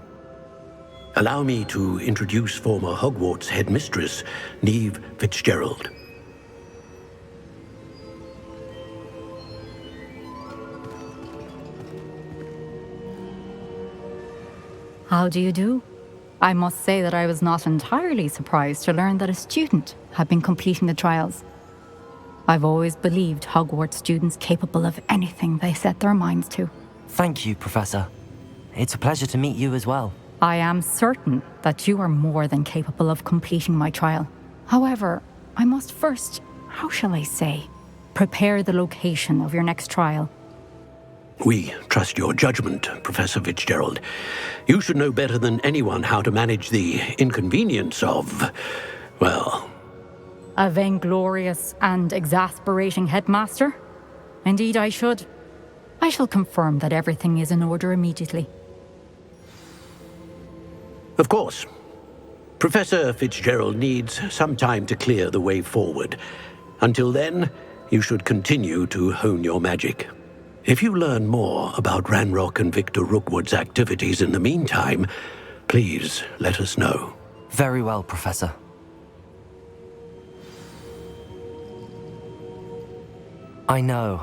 [SPEAKER 2] Allow me to introduce former Hogwarts headmistress, Neve Fitzgerald.
[SPEAKER 15] How do you do? I must say that I was not entirely surprised to learn that a student had been completing the trials. I've always believed Hogwarts students capable of anything they set their minds to.
[SPEAKER 1] Thank you, Professor. It's a pleasure to meet you as well.
[SPEAKER 15] I am certain that you are more than capable of completing my trial. However, I must first, how shall I say, prepare the location of your next trial.
[SPEAKER 2] We trust your judgment, Professor Fitzgerald. You should know better than anyone how to manage the inconvenience of, well...
[SPEAKER 15] A vainglorious and exasperating headmaster? Indeed I should. I shall confirm that everything is in order immediately.
[SPEAKER 2] Of course. Professor Fitzgerald needs some time to clear the way forward. Until then, you should continue to hone your magic. If you learn more about Ranrock and Victor Rookwood's activities in the meantime, please let us know.
[SPEAKER 1] Very well, Professor. I know.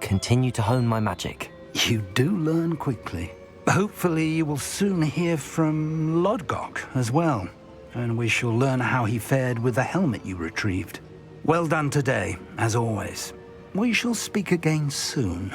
[SPEAKER 1] Continue to hone my magic.
[SPEAKER 12] You do learn quickly. Hopefully you will soon hear from Lodgok as well, and we shall learn how he fared with the helmet you retrieved. Well done today, as always. We shall speak again soon.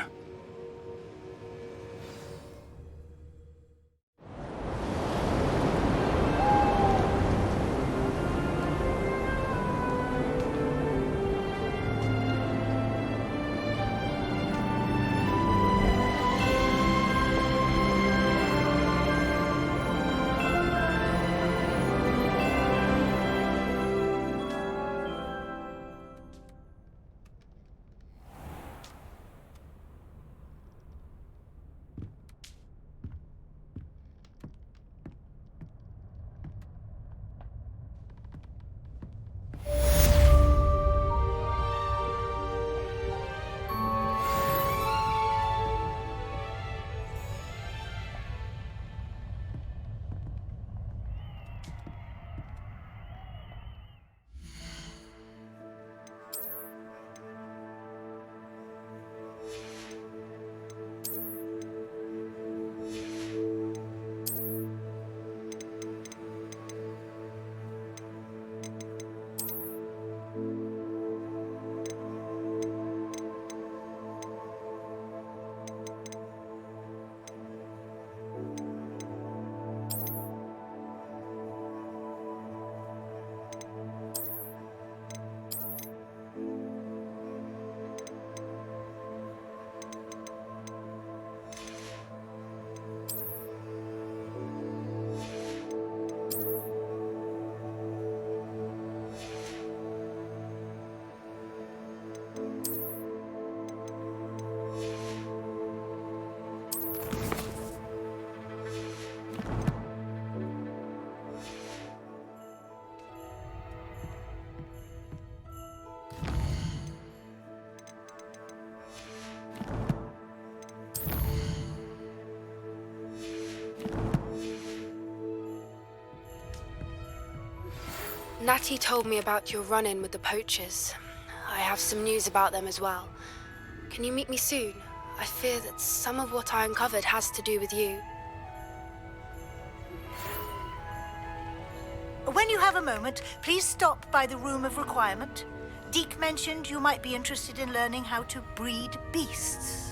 [SPEAKER 16] Natty told me about your run-in with the poachers. I have some news about them as well. Can you meet me soon? I fear that some of what I uncovered has to do with you.
[SPEAKER 17] When you have a moment, please stop by the Room of Requirement. Deke mentioned you might be interested in learning how to breed beasts.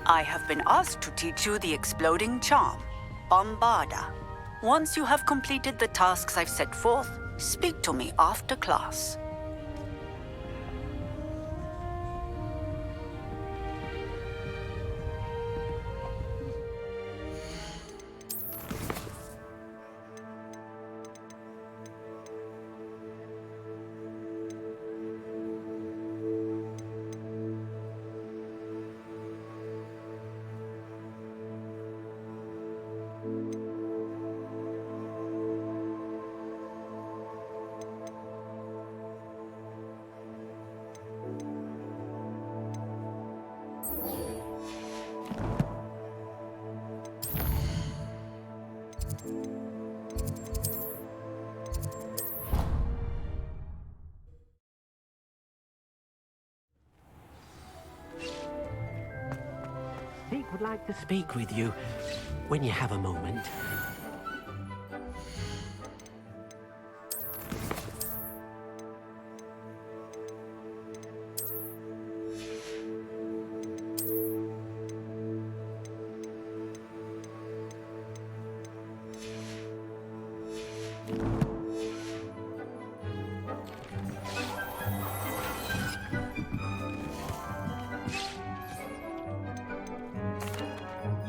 [SPEAKER 18] I have been asked to teach you the exploding charm, Bombarda. Once you have completed the tasks I've set forth, speak to me after class.
[SPEAKER 2] I'd like to speak with you when you have a moment.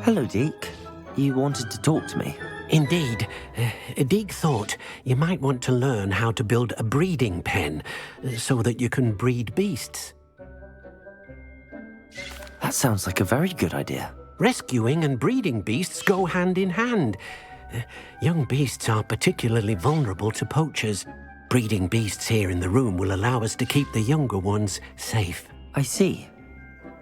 [SPEAKER 1] Hello, Deke. You wanted to talk to me?
[SPEAKER 2] Indeed. Deke thought you might want to learn how to build a breeding pen so that you can breed beasts.
[SPEAKER 1] That sounds like a very good idea.
[SPEAKER 2] Rescuing and breeding beasts go hand in hand. Young beasts are particularly vulnerable to poachers. Breeding beasts here in the room will allow us to keep the younger ones safe.
[SPEAKER 1] I see.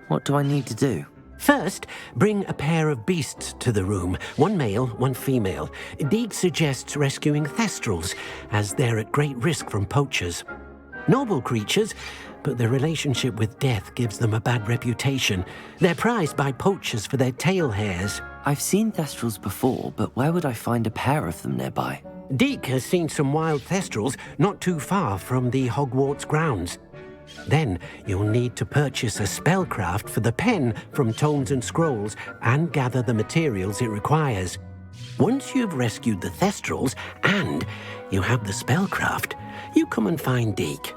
[SPEAKER 1] What do I need to do?
[SPEAKER 2] First, bring a pair of beasts to the room. One male, one female. Deke suggests rescuing thestrals, as they're at great risk from poachers. Noble creatures, but their relationship with death gives them a bad reputation. They're prized by poachers for their tail hairs.
[SPEAKER 1] I've seen thestrals before, but where would I find a pair of them nearby?
[SPEAKER 2] Deke has seen some wild thestrals not too far from the Hogwarts grounds. Then you'll need to purchase a spellcraft for the pen from Tomes and Scrolls and gather the materials it requires. Once you've rescued the thestrals and you have the spellcraft, you come and find Deke.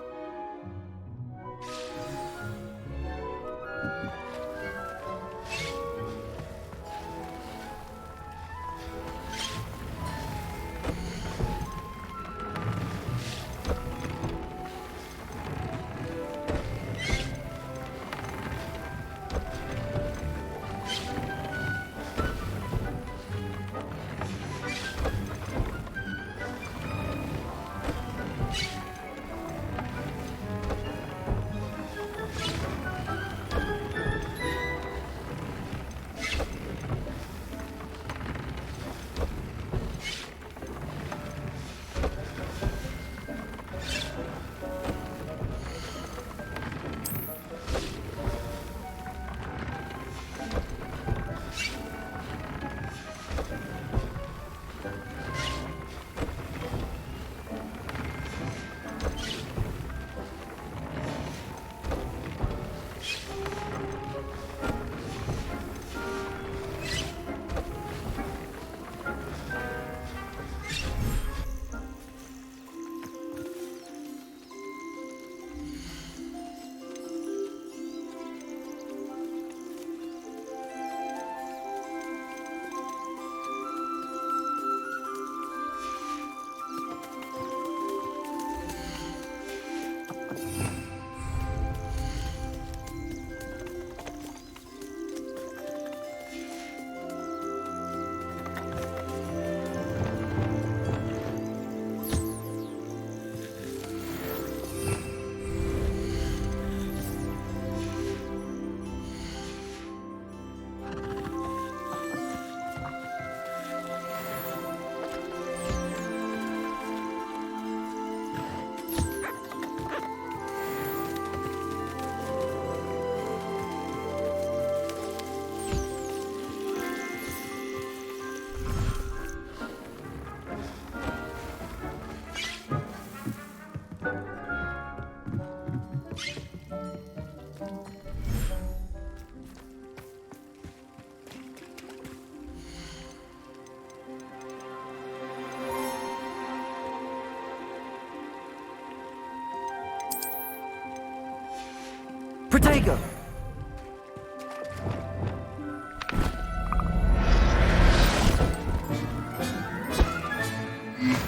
[SPEAKER 1] Protego!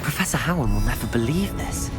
[SPEAKER 1] Professor Howard will never believe this.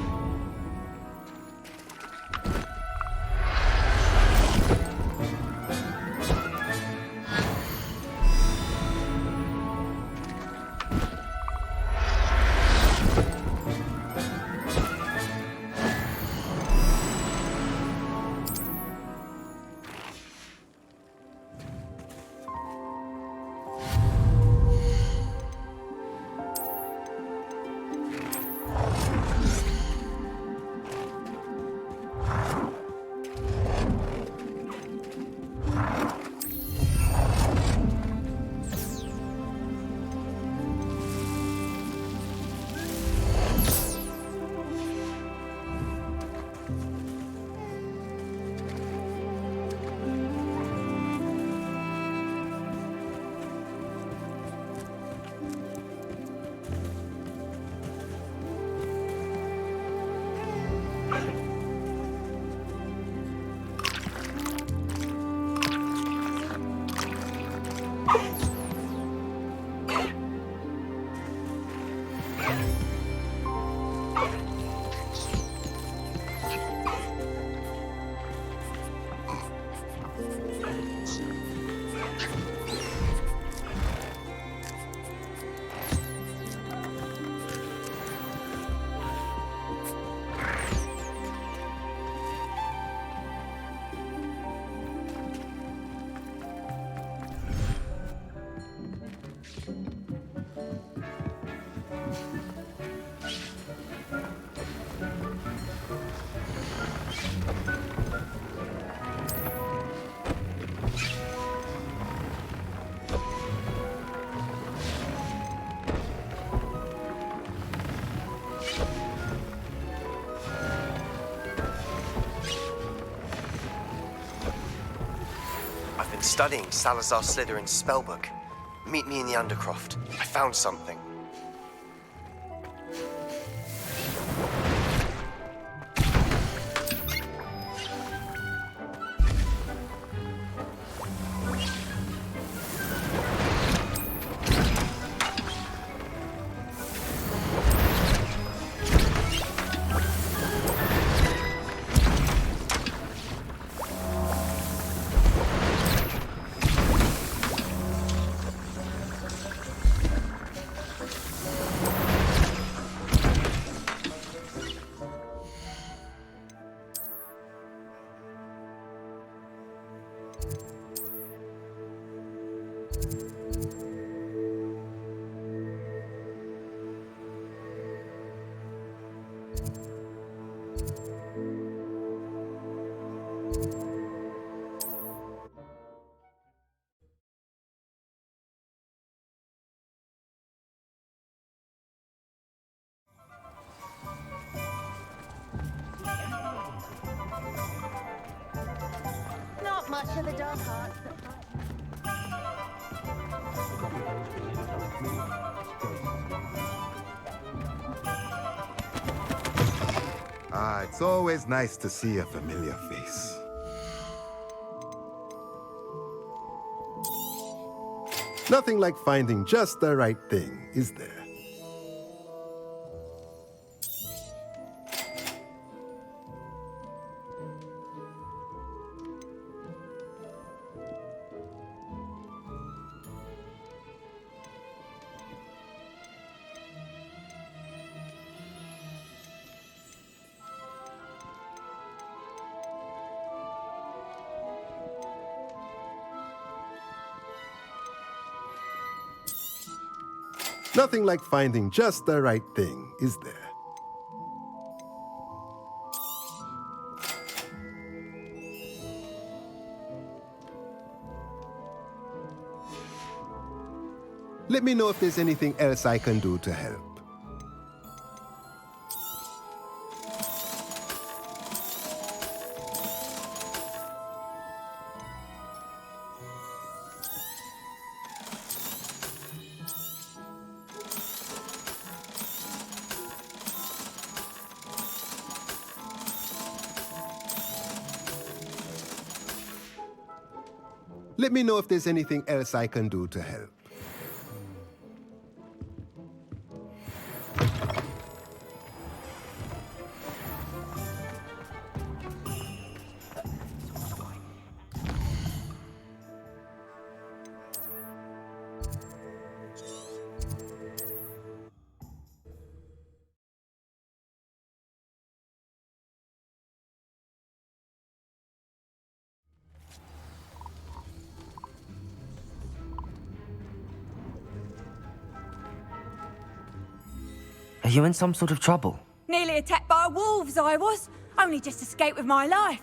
[SPEAKER 19] I've been studying Salazar Slytherin's spellbook. Meet me in the Undercroft. I found something.
[SPEAKER 20] Not much of the dark arts.
[SPEAKER 21] It's always nice to see a familiar face. Nothing like finding just the right thing, is there? Nothing like finding just the right thing, is there? Let me know if there's anything else I can do to help. Let me know if there's anything else I can do to help.
[SPEAKER 1] Are you in some sort of trouble?
[SPEAKER 5] Nearly attacked by wolves, I was. Only just escaped with my life.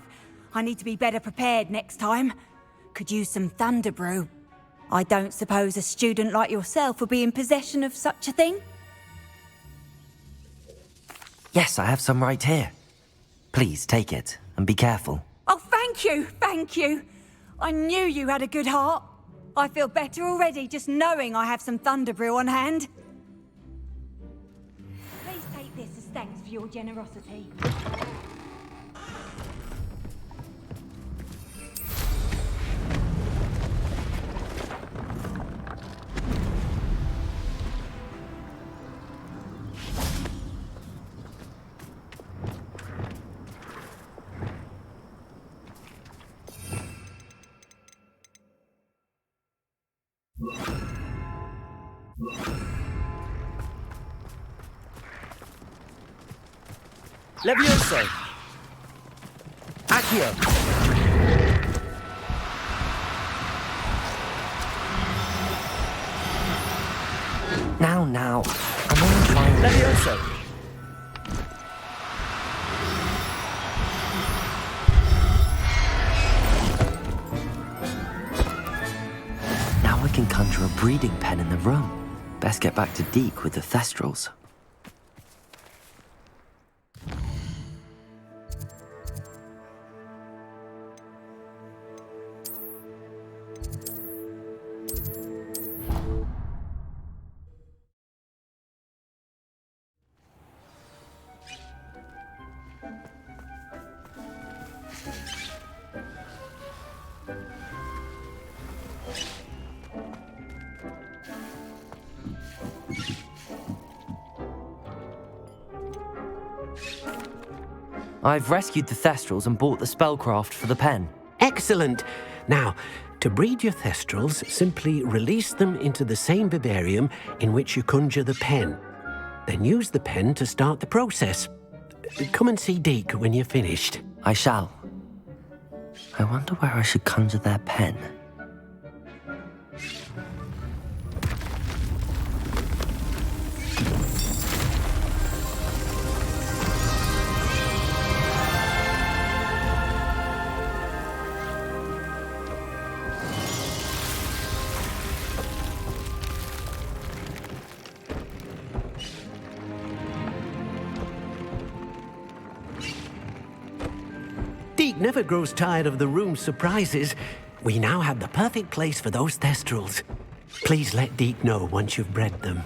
[SPEAKER 5] I need to be better prepared next time. Could use some thunder brew. I don't suppose a student like yourself would be in possession of such a thing?
[SPEAKER 1] Yes, I have some right here. Please take it and be careful.
[SPEAKER 5] Oh, thank you, thank you. I knew you had a good heart. I feel better already just knowing I have some thunder brew on hand. Please take this as thanks for your generosity.
[SPEAKER 6] Levioso! Accio!
[SPEAKER 1] Now. I'm only trying...
[SPEAKER 6] Levioso!
[SPEAKER 1] Now I can conjure a breeding pen in the room. Best get back to Deke with the Thestrals. I've rescued the Thestrals and bought the spellcraft for the pen.
[SPEAKER 2] Excellent! Now, to breed your Thestrals, simply release them into the same vivarium in which you conjure the pen. Then use the pen to start the process. Come and see Deke when you're finished.
[SPEAKER 1] I shall. I wonder where I should conjure their pen.
[SPEAKER 2] Deke never grows tired of the room's surprises. We now have the perfect place for those Thestrals. Please let Deke know once you've bred them.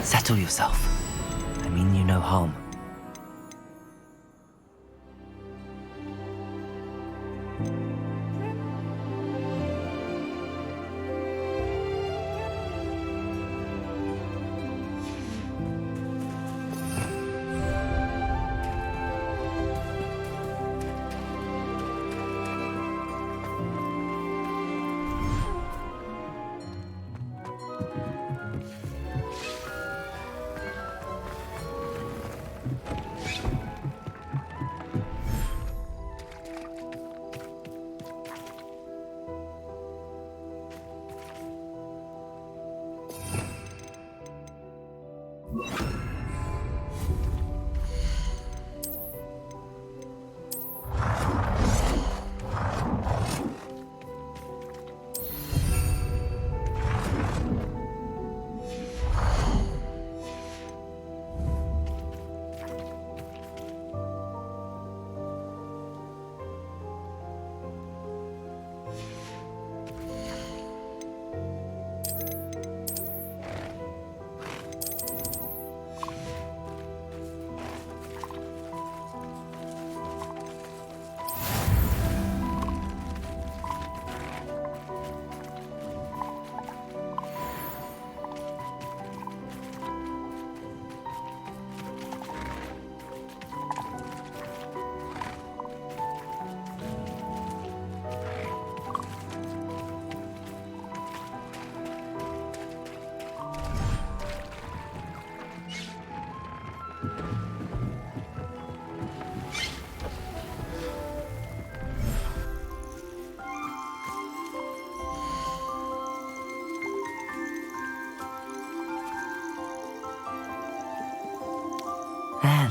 [SPEAKER 1] Settle yourself. I mean you no harm.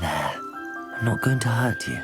[SPEAKER 1] There. I'm not going to hurt you.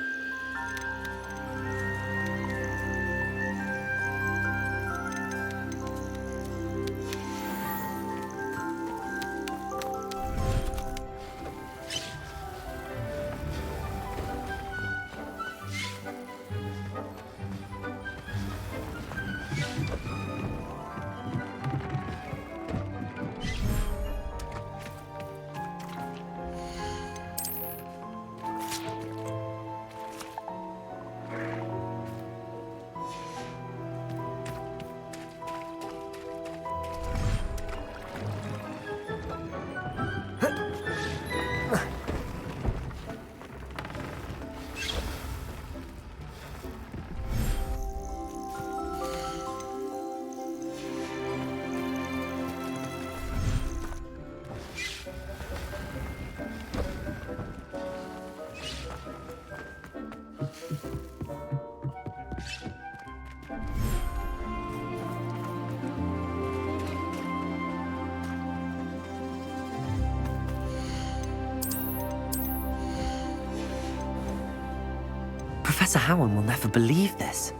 [SPEAKER 1] Professor Howard will never believe this.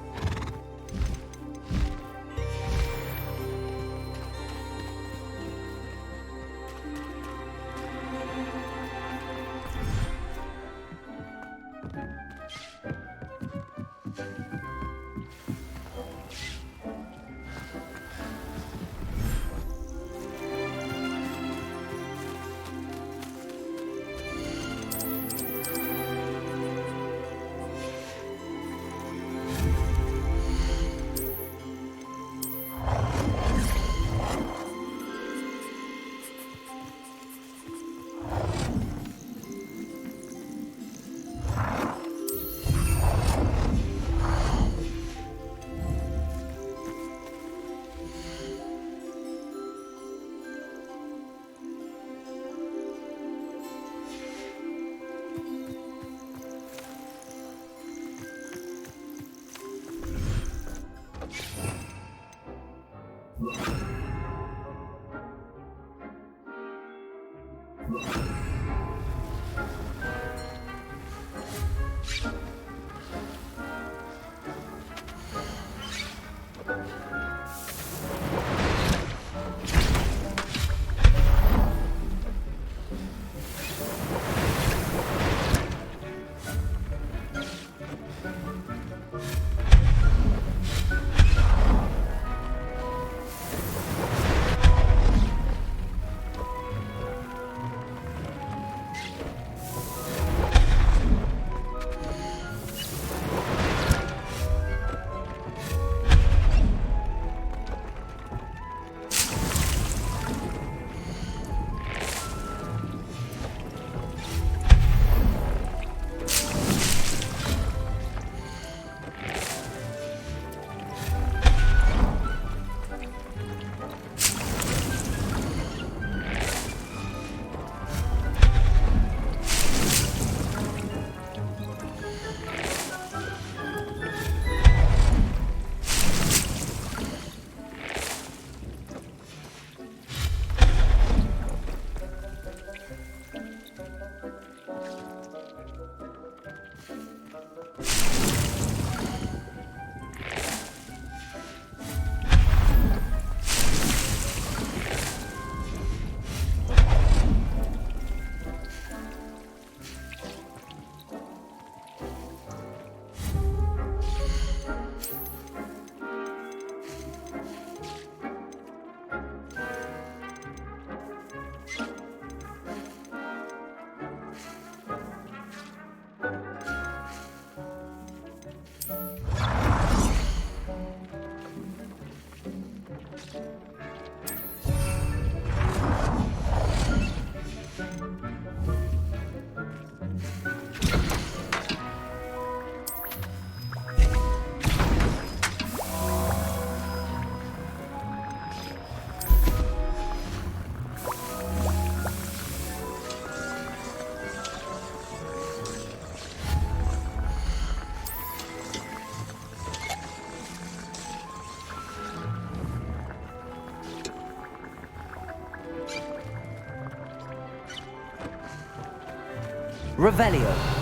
[SPEAKER 7] Revelio.